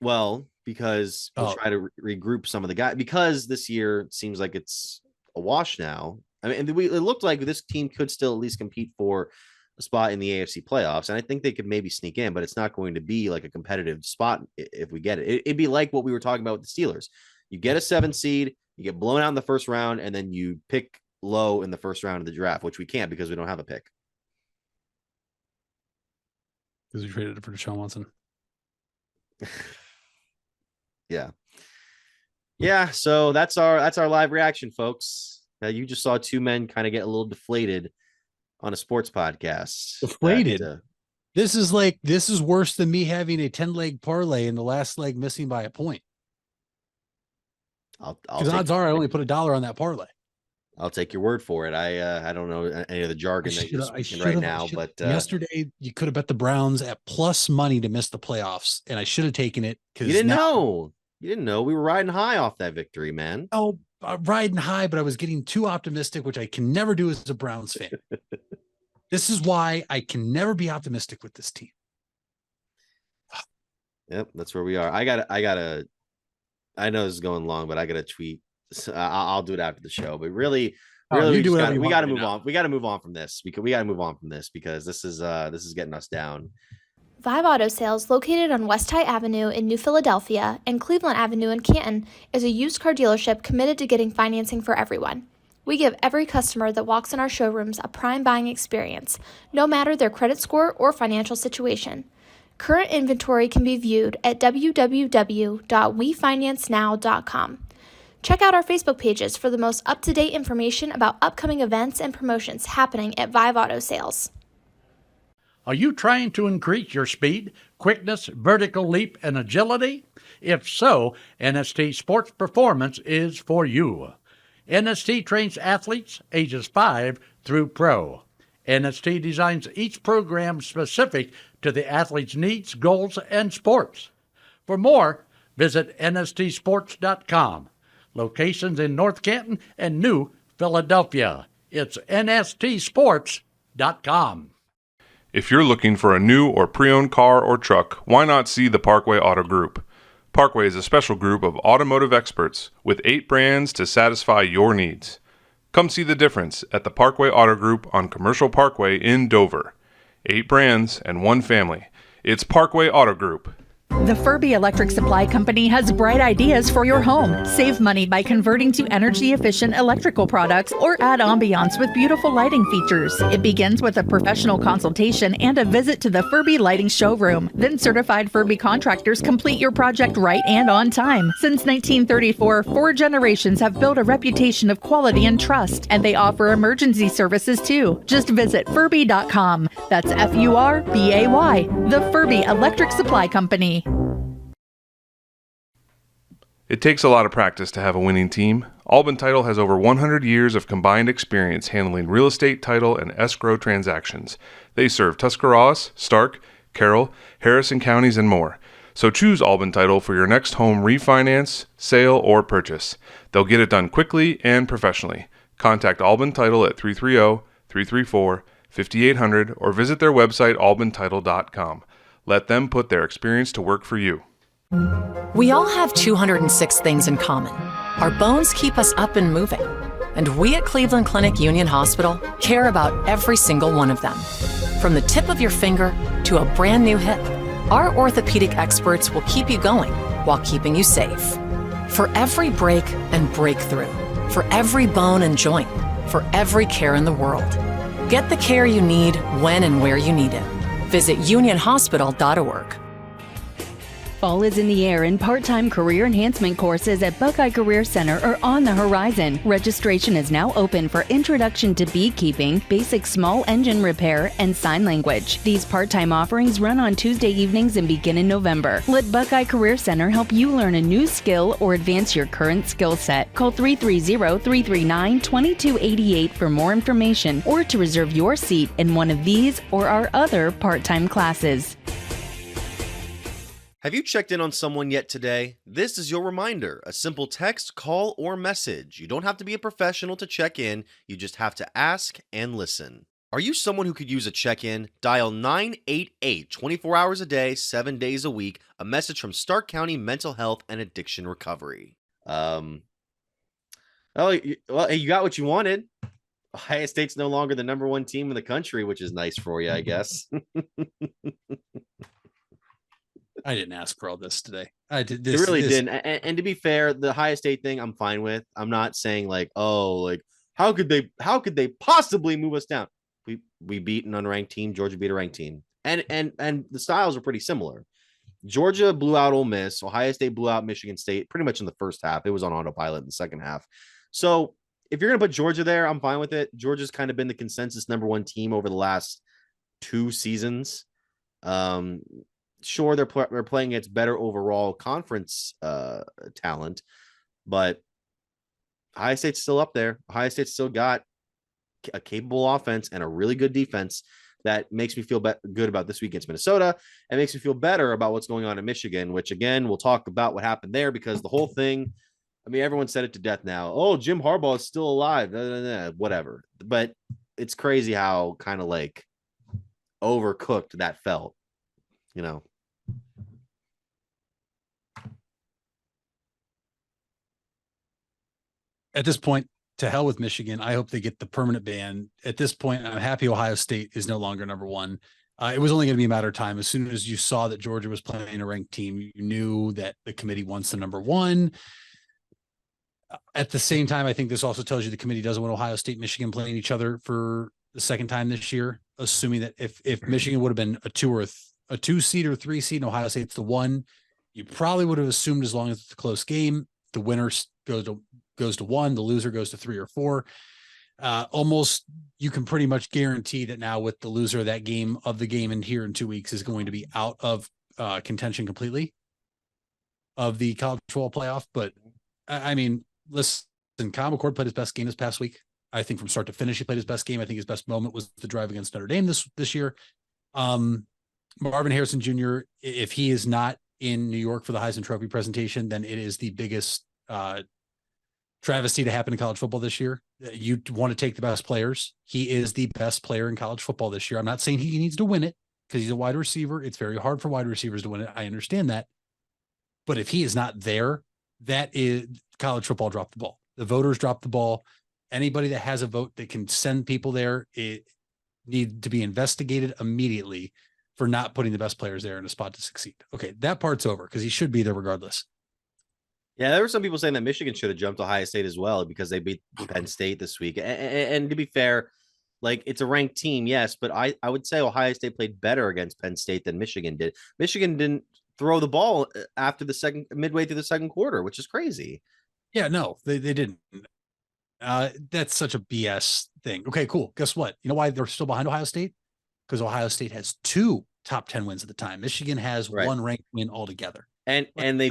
Well, because we'll try to regroup some of the guys, because this year it seems like it's a wash now. I mean, it looked like this team could still at least compete for a spot in the AFC playoffs. And I think they could maybe sneak in, but it's not going to be like a competitive spot if we get it. It'd be like what we were talking about with the Steelers. You get a 7 seed, you get blown out in the first round, and then you pick low in the first round of the draft, which we can't because we don't have a pick. Because we traded it for Deshaun Watson. Yeah. Yeah, so that's our live reaction, folks. You just saw two men kind of get a little deflated on a sports podcast. Deflated. This is worse than me having a 10-leg parlay and the last leg missing by a point. Because odds are I only put $1 on that parlay. I'll take your word for it. I don't know any of the jargon that you're speaking right now, but yesterday you could have bet the Browns at plus money to miss the playoffs, and I should have taken it because you didn't know. You didn't know we were riding high off that victory, man. Oh, riding high, but I was getting too optimistic, which I can never do as a Browns fan. This is why I can never be optimistic with this team. Yep, that's where we are. I know this is going long, but I got to tweet. I'll do it after the show. But really, we got to move on. We got to move on from this because this is getting us down. Vive Auto Sales, located on West High Avenue in New Philadelphia and Cleveland Avenue in Canton, is a used car dealership committed to getting financing for everyone. We give every customer that walks in our showrooms a prime buying experience, no matter their credit score or financial situation. Current inventory can be viewed at www.wefinancenow.com. Check out our Facebook pages for the most up-to-date information about upcoming events and promotions happening at Vive Auto Sales. Are you trying to increase your speed, quickness, vertical leap, and agility? If so, NST Sports Performance is for you. NST trains athletes ages 5 through pro. NST designs each program specific to the athlete's needs, goals, and sports. For more, visit nstsports.com. Locations in North Canton and New Philadelphia. It's nstsports.com. If you're looking for a new or pre-owned car or truck, why not see the Parkway Auto Group? Parkway is a special group of automotive experts with 8 brands to satisfy your needs. Come see the difference at the Parkway Auto Group on Commercial Parkway in Dover. 8 brands and 1 family. It's Parkway Auto Group. The Furby Electric Supply Company has bright ideas for your home. Save money by converting to energy-efficient electrical products or add ambiance with beautiful lighting features. It begins with a professional consultation and a visit to the Furby Lighting Showroom. Then certified Furby contractors complete your project right and on time. Since 1934, 4 generations have built a reputation of quality and trust, and they offer emergency services too. Just visit Furby.com. That's F-U-R-B-A-Y. The Furby Electric Supply Company. It takes a lot of practice to have a winning team. Alban Title has over 100 years of combined experience handling real estate, title, and escrow transactions. They serve Tuscarawas, Stark, Carroll, Harrison counties, and more. So choose Alban Title for your next home refinance, sale, or purchase. They'll get it done quickly and professionally. Contact Alban Title at 330-334-5800 or visit their website albantitle.com. Let them put their experience to work for you. We all have 206 things in common. Our bones keep us up and moving. And we at Cleveland Clinic Union Hospital care about every single one of them. From the tip of your finger to a brand new hip, our orthopedic experts will keep you going while keeping you safe. For every break and breakthrough, for every bone and joint, for every care in the world. Get the care you need when and where you need it. Visit unionhospital.org. Fall is in the air and part-time career enhancement courses at Buckeye Career Center are on the horizon. Registration is now open for Introduction to Beekeeping, Basic Small Engine Repair, and Sign Language. These part-time offerings run on Tuesday evenings and begin in November. Let Buckeye Career Center help you learn a new skill or advance your current skill set. Call 330-339-2288 for more information or to reserve your seat in one of these or our other part-time classes. Have you checked in on someone yet today? This is your reminder. A simple text, call, or message. You don't have to be a professional to check in. You just have to ask and listen. Are you someone who could use a check-in? Dial 988 24 hours a day, 7 days a week. A message from Stark County Mental Health and Addiction Recovery. Well, hey, you got what you wanted. Ohio State's no longer the #1 team in the country, which is nice for you, I guess. I didn't ask for all this today. I did. It really didn't. And to be fair, the Ohio State thing, I'm fine with. I'm not saying like, oh, like how could they possibly move us down? We beat an unranked team. Georgia beat a ranked team, and the styles are pretty similar. Georgia blew out Ole Miss. Ohio State blew out Michigan State pretty much in the first half. It was on autopilot in the second half. So if you're going to put Georgia there, I'm fine with it. Georgia's kind of been the consensus number one team over the last 2 seasons. Sure, they're playing against better overall conference talent, but Ohio State's still up there. Ohio State's still got a capable offense and a really good defense that makes me feel good about this week against Minnesota and makes me feel better about what's going on in Michigan, which again, we'll talk about what happened there because the whole thing, I mean, everyone said it to death now. Oh, Jim Harbaugh is still alive. Whatever. But it's crazy how kind of like overcooked that felt, you know. At this point, to hell with Michigan. I hope they get the permanent ban. At this point, I'm happy Ohio State is no longer number one. It was only going to be a matter of time. As soon as you saw that Georgia was playing a ranked team, you knew that the committee wants the number one. At the same time, I think this also tells you the committee doesn't want Ohio State, Michigan playing each other for the second time this year, assuming that if Michigan would have been a 2 seed or 3 seed and Ohio State's the 1, you probably would have assumed as long as it's a close game, the winner goes to 1, the loser goes to 3 or 4. Almost you can pretty much guarantee that now with the loser of that game in here in 2 weeks is going to be out of contention completely of the college football playoff. But I mean, listen, Kyle McCord played his best game this past week. I think from start to finish, he played his best game. I think his best moment was the drive against Notre Dame this year. Marvin Harrison Jr., if he is not in New York for the Heisman Trophy presentation, then it is the biggest travesty to happen in college football this year. You want to take the best players. He is the best player in college football this year. I'm not saying he needs to win it because he's a wide receiver. It's very hard for wide receivers to win it. I understand that. But if he is not there, that is college football dropped the ball. The voters dropped the ball. Anybody that has a vote that can send people there, it need to be investigated immediately for not putting the best players there in a spot to succeed. Okay, that part's over because he should be there regardless. Yeah, there were some people saying that Michigan should have jumped Ohio State as well because they beat Penn State this week. And to be fair, like it's a ranked team, yes, but I would say Ohio State played better against Penn State than Michigan did. Michigan didn't throw the ball after midway through the second quarter, which is crazy. Yeah, no, they didn't. That's such a BS thing. Okay, cool. Guess what? You know why they're still behind Ohio State? Because Ohio State has 2 top 10 wins at the time. Michigan has 1 ranked win altogether. And they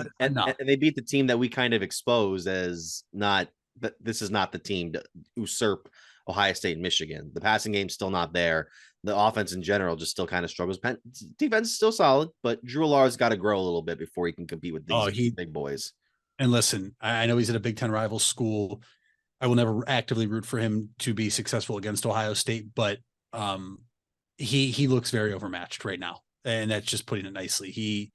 beat the team that we kind of exposed as not that this is not the team to usurp Ohio State and Michigan. The passing game's still not there. The offense in general just still kind of struggles. Defense is still solid, but Drew Allar's got to grow a little bit before he can compete with these big boys. And listen, I know he's at a Big Ten rival school. I will never actively root for him to be successful against Ohio State, but he looks very overmatched right now, and that's just putting it nicely.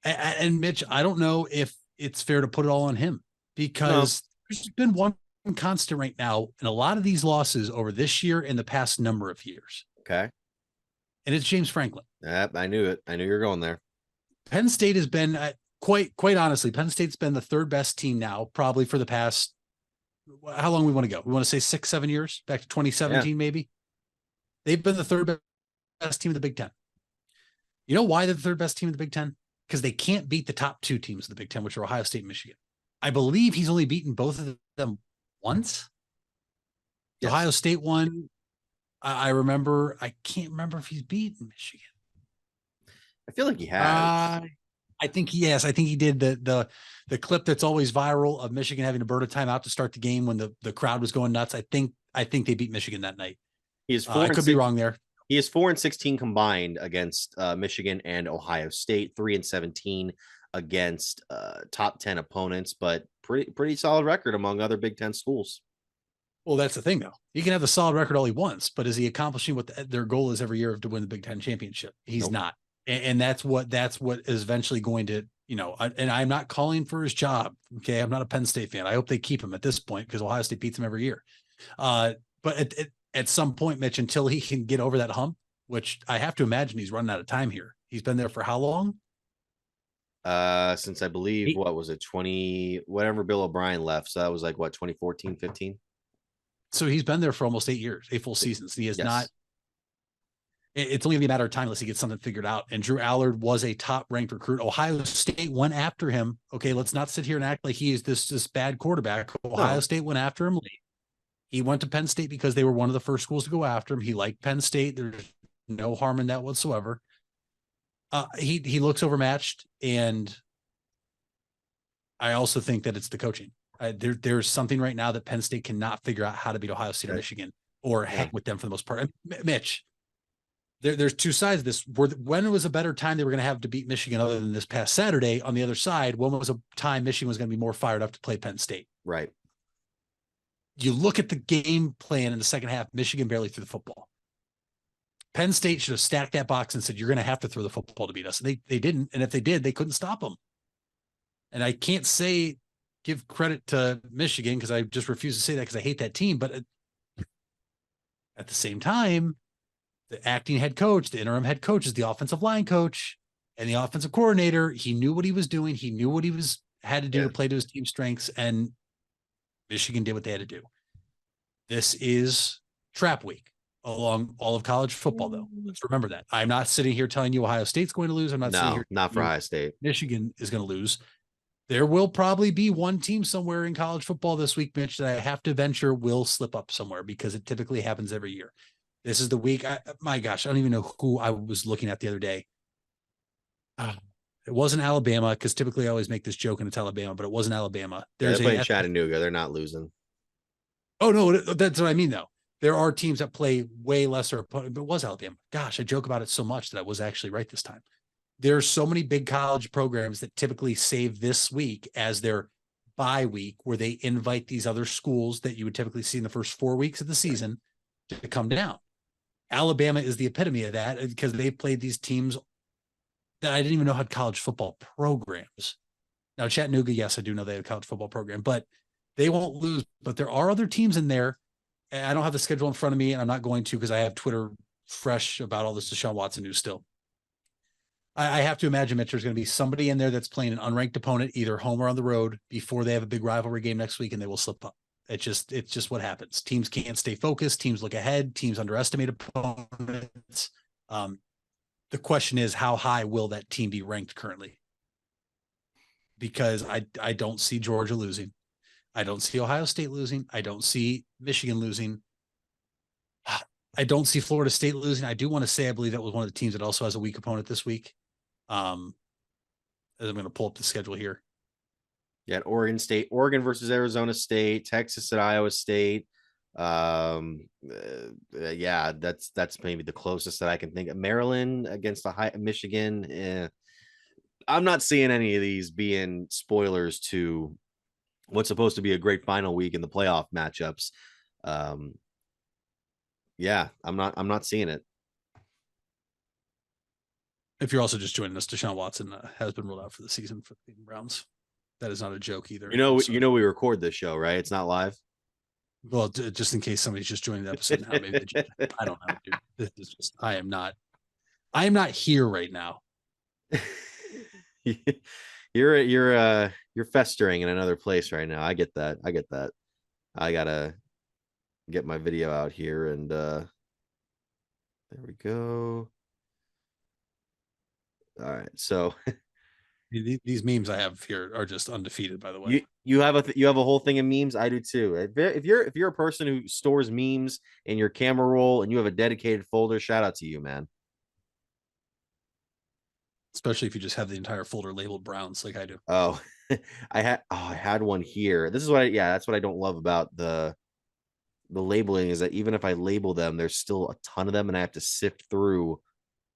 And Mitch, I don't know if it's fair to put it all on him because there's been one constant right now in a lot of these losses over this year and the past number of years. Okay. And it's James Franklin. Yep, I knew it. I knew you were going there. Penn State has been quite honestly, Penn State's been the 3rd best team now, probably for the past, how long we want to go? We want to say 6-7 years back to 2017, maybe. They've been the 3rd best team of the Big Ten. You know why they're the 3rd best team of the Big Ten? Because they can't beat the top 2 teams of the Big Ten, which are Ohio State and Michigan. I believe he's only beaten both of them once. Yes. Ohio State won. I remember. I can't remember if he's beaten Michigan. I feel like he has. I think yes. I think he did the clip that's always viral of Michigan having to burn a timeout to start the game when the crowd was going nuts. I think they beat Michigan that night. He is I could be wrong there. He is 4-16 combined against Michigan and Ohio State, 3-17 against top 10 opponents, but pretty solid record among other Big Ten schools. Well, that's the thing, though. He can have the solid record all he wants, but is he accomplishing what their goal is every year to win the Big Ten championship? He's not, and that's what is eventually going to, And I'm not calling for his job. Okay, I'm not a Penn State fan. I hope they keep him at this point because Ohio State beats him every year. But at some point, Mitch, until he can get over that hump, which I have to imagine he's running out of time here. He's been there for how long? Since I believe, what was it, 20, whatever Bill O'Brien left. So that was like, what, 2014, 15? So he's been there for almost 8 years, 8 full seasons. He has not. It's only gonna be a matter of time unless he gets something figured out. And Drew Allard was a top ranked recruit. Ohio State went after him. Okay, let's not sit here and act like he is this bad quarterback. Ohio State went after him late. He went to Penn State because they were one of the first schools to go after him. He liked Penn State. There's no harm in that whatsoever. He looks overmatched, and I also think that it's the coaching. There's something right now that Penn State cannot figure out how to beat Ohio State or Michigan, or heck with them for the most part. Mitch, there's two sides of this. When was a better time they were going to have to beat Michigan other than this past Saturday? On the other side, when was a time Michigan was going to be more fired up to play Penn State? Right. You look at the game plan in the second half, Michigan barely threw the football. Penn State should have stacked that box and said, you're going to have to throw the football to beat us. And they didn't. And if they did, they couldn't stop them. And I can't give credit to Michigan because I just refuse to say that because I hate that team. But at the same time, the acting head coach, the interim head coach is the offensive line coach and the offensive coordinator. He knew what he was doing. He knew what he had to do to play to his team's strengths. And Michigan did what they had to do. This is trap week along all of college football, though. Let's remember that. I'm not sitting here telling you Ohio State's going to lose. I'm not sitting here. Not for Ohio State. Michigan is going to lose. There will probably be one team somewhere in college football this week, Mitch, that I have to venture will slip up somewhere because it typically happens every year. This is the week. My gosh, I don't even know who I was looking at the other day. It wasn't Alabama because typically I always make this joke and it's Alabama, but it wasn't Alabama. They're playing Chattanooga. They're not losing. Oh, no, that's what I mean, though. There are teams that play way lesser opponent, but it was Alabama. Gosh, I joke about it so much that I was actually right this time. There's so many big college programs that typically save this week as their bye week where they invite these other schools that you would typically see in the first 4 weeks of the season to come down. Alabama is the epitome of that because they played these teams that I didn't even know had college football programs. Now, Chattanooga, yes, I do know they have a college football program, but they won't lose. But there are other teams in there. And I don't have the schedule in front of me, and I'm not going to because I have Twitter fresh about all this Deshaun Watson news still. I have to imagine, Mitch, there's going to be somebody in there that's playing an unranked opponent, either home or on the road, before they have a big rivalry game next week, and they will slip up. It's just what happens. Teams can't stay focused. Teams look ahead. Teams underestimate opponents. The question is, how high will that team be ranked currently? Because I don't see Georgia losing. I don't see Ohio State losing. I don't see Michigan losing. I don't see Florida State losing. I do want to say I believe that was one of the teams that also has a weak opponent this week. I'm going to pull up the schedule here. Yeah, Oregon versus Arizona State, Texas at Iowa State. Yeah, that's maybe the closest that I can think of. Maryland against Michigan. I'm not seeing any of these being spoilers to what's supposed to be a great final week in the playoff matchups. Yeah, I'm not seeing it. If you're also just joining us, Deshaun Watson has been ruled out for the season for the Cleveland Browns. That is not a joke either. We record this show, right? It's not live. Well, just in case somebody's just joining the episode now, maybe I don't know, dude. This is just I am not here right now. You're festering in another place right now. I get that. I gotta get my video out here, and there we go. All right, so these memes I have here are just undefeated. By the way, you have a whole thing of memes. I do too. If you're a person who stores memes in your camera roll and you have a dedicated folder, shout out to you, man. Especially if you just have the entire folder labeled Browns like I do. Oh, I had one here. This is that's what I don't love about the labeling is that even if I label them, there's still a ton of them and I have to sift through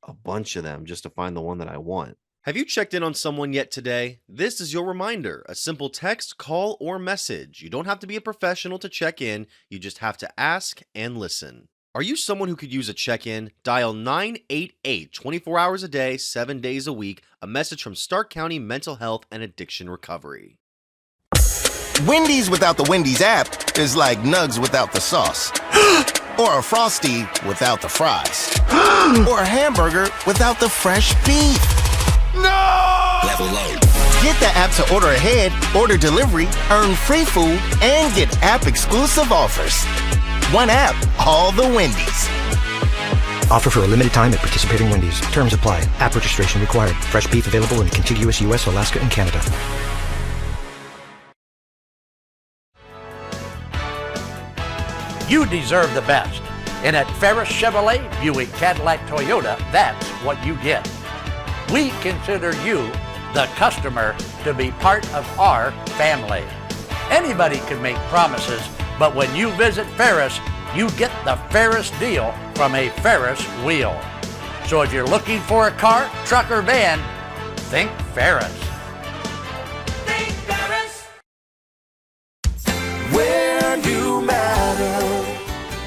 a bunch of them just to find the one that I want. Have you checked in on someone yet today? This is your reminder, a simple text, call, or message. You don't have to be a professional to check in. You just have to ask and listen. Are you someone who could use a check-in? Dial 988 24 hours a day, 7 days a week. A message from Stark County Mental Health and Addiction Recovery. Wendy's without the Wendy's app is like Nugs without the sauce. Or a Frosty without the fries. Or a hamburger without the fresh beef. No! Level up. Get the app to order ahead, order delivery, earn free food, and get app-exclusive offers. One app, all the Wendy's. Offer for a limited time at participating Wendy's. Terms apply. App registration required. Fresh beef available in contiguous U.S., Alaska, and Canada. You deserve the best. And at Ferris Chevrolet, Buick, Cadillac, Toyota, that's what you get. We consider you, the customer, to be part of our family. Anybody can make promises, but when you visit Ferris, you get the Ferris deal from a Ferris wheel. So if you're looking for a car, truck, or van, think Ferris. Think Ferris. Where you matter.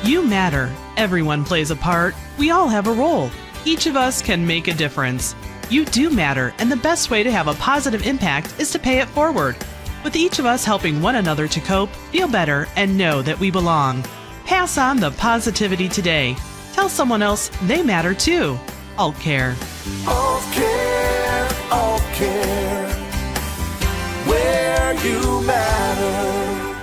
You matter. Everyone plays a part. We all have a role. Each of us can make a difference. You do matter, and the best way to have a positive impact is to pay it forward. With each of us helping one another to cope, feel better, and know that we belong. Pass on the positivity today. Tell someone else they matter too. Alt Care. Alt Care, Alt Care. Where you matter.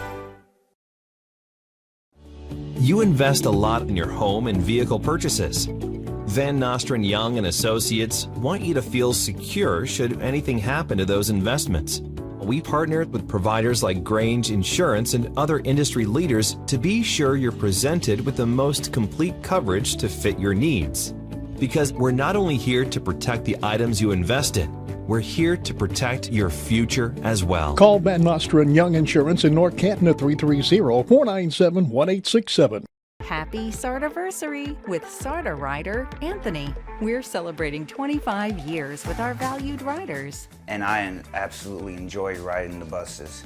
You invest a lot in your home and vehicle purchases. Van Nostrand Young and Associates want you to feel secure should anything happen to those investments. We partnered with providers like Grange Insurance and other industry leaders to be sure you're presented with the most complete coverage to fit your needs. Because we're not only here to protect the items you invest in, we're here to protect your future as well. Call Van Nostrand Young Insurance in North Canton at 330-497-1867. Happy Sardiversary with Sarda rider Anthony. We're celebrating 25 years with our valued riders. And I absolutely enjoy riding the buses.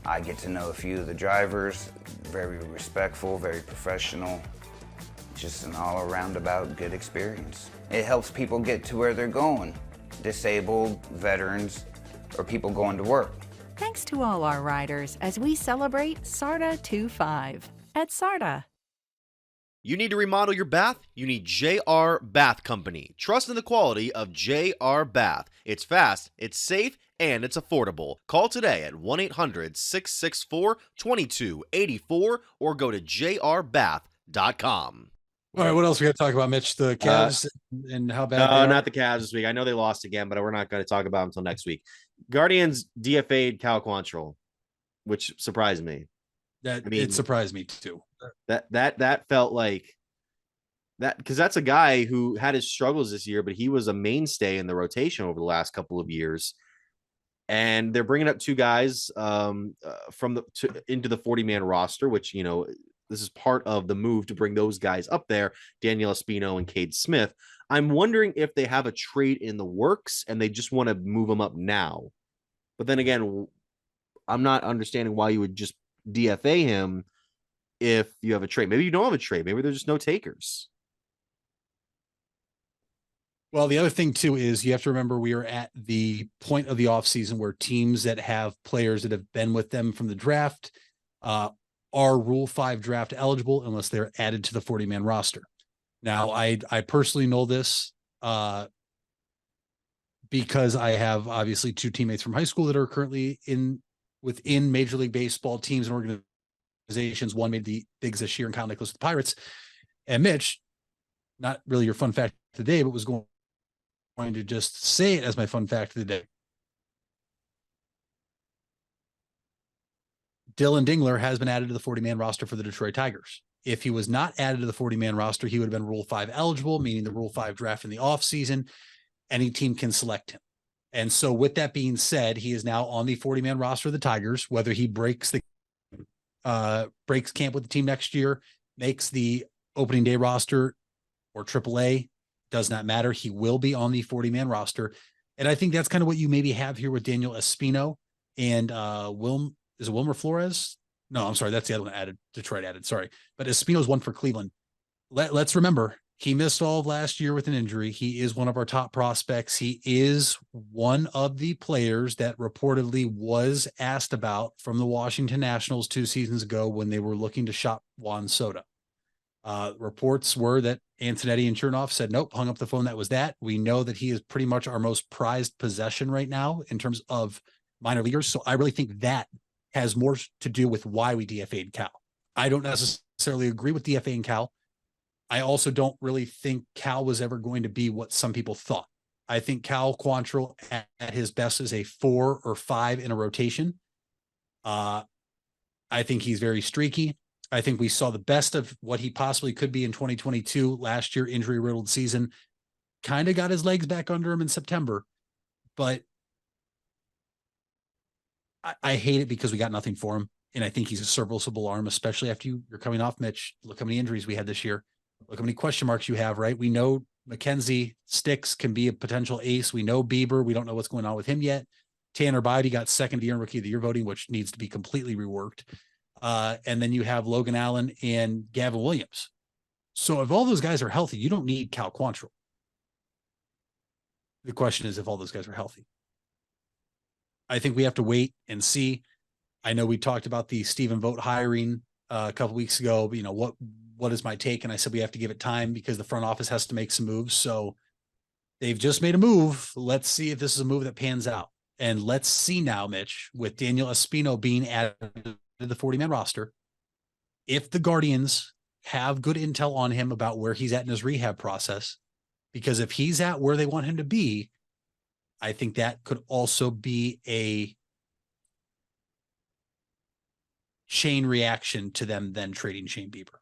I get to know a few of the drivers, very respectful, very professional. Just an all-around about good experience. It helps people get to where they're going, disabled, veterans, or people going to work. Thanks to all our riders as we celebrate Sarda 25 at Sarda. You need to remodel your bath? You need JR Bath Company. Trust in the quality of JR Bath. It's fast, it's safe, and it's affordable. Call today at 1-800-664-2284 or go to jrbath.com. All right, what else we got to talk about, Mitch? The Cavs and how bad they are? Not the Cavs this week. I know they lost again, but we're not going to talk about them until next week. Guardians DFA'd Cal Quantrill, which surprised me. It surprised me too. That felt like that, because that's a guy who had his struggles this year, but he was a mainstay in the rotation over the last couple of years. And they're bringing up two guys into the 40-man roster, which, you know, this is part of the move to bring those guys up there, Daniel Espino and Cade Smith. I'm wondering if they have a trade in the works and they just want to move them up now. But then again, I'm not understanding why you would just DFA him if you have a trade. Maybe you don't have a trade. Maybe there's just no takers. Well, the other thing too is you have to remember we are at the point of the offseason where teams that have players that have been with them from the draft are Rule 5 draft eligible unless they're added to the 40-man roster. Now, I personally know this because I have obviously two teammates from high school that are currently within Major League Baseball teams and organizations. One made the bigs this year in Kyle Nicholas with the Pirates. And Mitch, not really your fun fact of the day, but was going to just say it as my fun fact of the day. Dylan Dingler has been added to the 40-man roster for the Detroit Tigers. If he was not added to the 40-man roster, he would have been Rule 5 eligible, meaning the Rule 5 draft in the offseason. Any team can select him. And so with that being said, he is now on the 40-man roster of the Tigers. Whether he breaks camp with the team next year, makes the opening day roster or AAA, does not matter. He will be on the 40-man roster. And I think that's kind of what you maybe have here with Daniel Espino and Wilmer Flores? No, I'm sorry. That's the other one Detroit added. Sorry. But Espino's one for Cleveland. Let's remember, he missed all of last year with an injury. He is one of our top prospects. He is one of the players that reportedly was asked about from the Washington Nationals 2 seasons ago when they were looking to shop Juan Soto. Reports were that Antonetti and Chernoff said, nope, hung up the phone. That was that. We know that he is pretty much our most prized possession right now in terms of minor leaguers. So I really think that has more to do with why we DFA'd Cal. I don't necessarily agree with DFAing Cal. I also don't really think Cal was ever going to be what some people thought. I think Cal Quantrill at his best is a 4 or 5 in a rotation. I think he's very streaky. I think we saw the best of what he possibly could be in 2022. Last year, injury riddled season, kind of got his legs back under him in September, but I hate it because we got nothing for him. And I think he's a serviceable arm, especially after you're coming off Mitch. Look how many injuries we had this year. Look how many question marks you have, right? We know Mackenzie Sticks can be a potential ace. We know Bieber. We don't know what's going on with him yet. Tanner Bybee got second year Rookie of the Year voting, which needs to be completely reworked. And then you have Logan Allen and Gavin Williams. So if all those guys are healthy, you don't need Cal Quantrill. The question is if all those guys are healthy. I think we have to wait and see. I know we talked about the Stephen Vogt hiring a couple weeks ago. You know, what is my take? And I said we have to give it time because the front office has to make some moves. So they've just made a move. Let's see if this is a move that pans out. And let's see now, Mitch, with Daniel Espino being added to the 40-man roster, if the Guardians have good intel on him about where he's at in his rehab process, because if he's at where they want him to be, I think that could also be a chain reaction to them then trading Shane Bieber.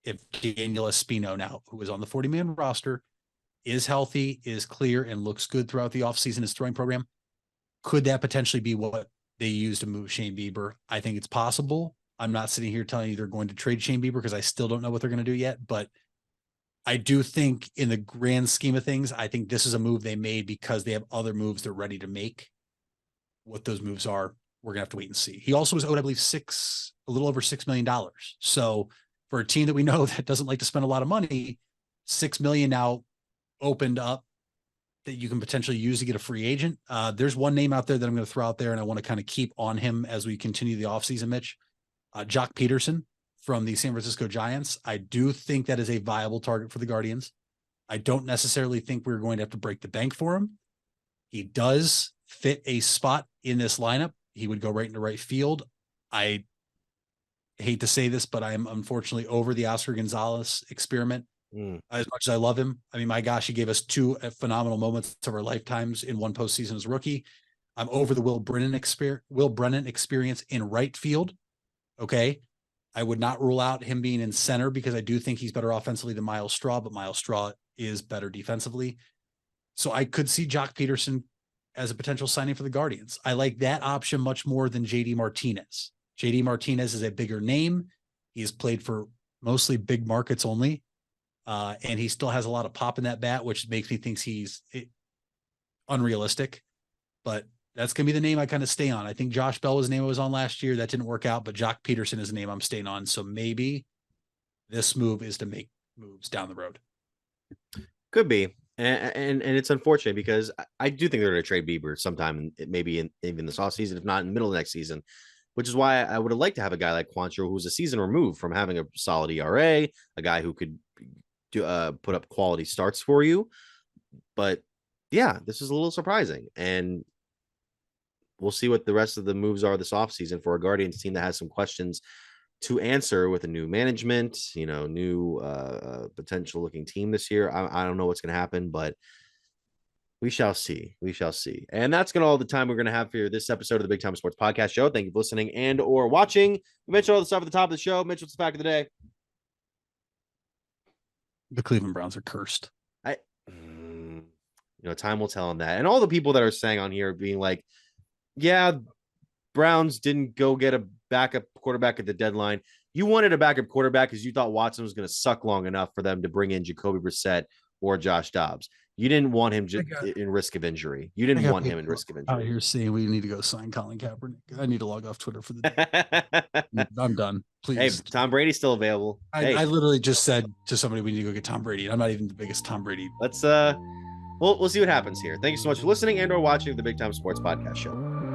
If Daniel Espino now, who is on the 40-man roster, is healthy, is clear, and looks good throughout the offseason, his throwing program, could that potentially be what they use to move Shane Bieber? I think it's possible. I'm not sitting here telling you they're going to trade Shane Bieber because I still don't know what they're going to do yet. But I do think in the grand scheme of things, I think this is a move they made because they have other moves they're ready to make. What those moves are, we're going to have to wait and see. He also was owed, I believe, a little over $6 million. So for a team that we know that doesn't like to spend a lot of money, $6 million now opened up that you can potentially use to get a free agent. There's one name out there that I'm going to throw out there, and I want to kind of keep on him as we continue the offseason, Mitch. Jock Peterson from the San Francisco Giants. I do think that is a viable target for the Guardians. I don't necessarily think we're going to have to break the bank for him. He does fit a spot in this lineup. He would go right into right field. I hate to say this, but I am unfortunately over the Oscar Gonzalez experiment. As much as I love him. I mean, my gosh, he gave us 2 phenomenal moments of our lifetimes in one postseason as a rookie. I'm over the Will Brennan experience in right field. Okay. I would not rule out him being in center because I do think he's better offensively than Miles Straw, but Miles Straw is better defensively. So I could see Jock Peterson as a potential signing for the Guardians. I like that option much more than JD Martinez. JD Martinez is a bigger name. He's played for mostly big markets only. And he still has a lot of pop in that bat, which makes me think he's unrealistic, but that's going to be the name I kind of stay on. I think Josh Bell was the name I was on last year. That didn't work out, but Jock Peterson is the name I'm staying on. So maybe this move is to make moves down the road. Could be. And it's unfortunate because I do think they're going to trade Bieber sometime, maybe even this offseason, if not in the middle of next season, which is why I would have liked to have a guy like Quantrill, who's a season removed from having a solid ERA, a guy who could put up quality starts for you. But yeah, this is a little surprising, and we'll see what the rest of the moves are this offseason for a Guardians team that has some questions to answer with a new management, new potential looking team this year. I don't know what's going to happen, but we shall see. We shall see. And that's all the time we're going to have for this episode of the Big Time Sports Podcast Show. Thank you for listening and or watching. We mentioned all the stuff at the top of the show. Mitch, what's the fact of the day? The Cleveland Browns are cursed. Time will tell on that. And all the people that are saying on here being like, yeah, Browns didn't go get a backup quarterback at the deadline. You wanted a backup quarterback because you thought Watson was going to suck long enough for them to bring in Jacoby Brissett or Josh Dobbs. You didn't want him in risk of injury. You didn't want him in risk of injury. You're saying we need to go sign Colin Kaepernick. I need to log off Twitter for the day. I'm done. Please. Hey, Tom Brady's still available. I literally just said to somebody we need to go get Tom Brady. I'm not even the biggest Tom Brady. Let's we'll see what happens here. Thank you so much for listening and or watching the Big Time Sports Podcast Show.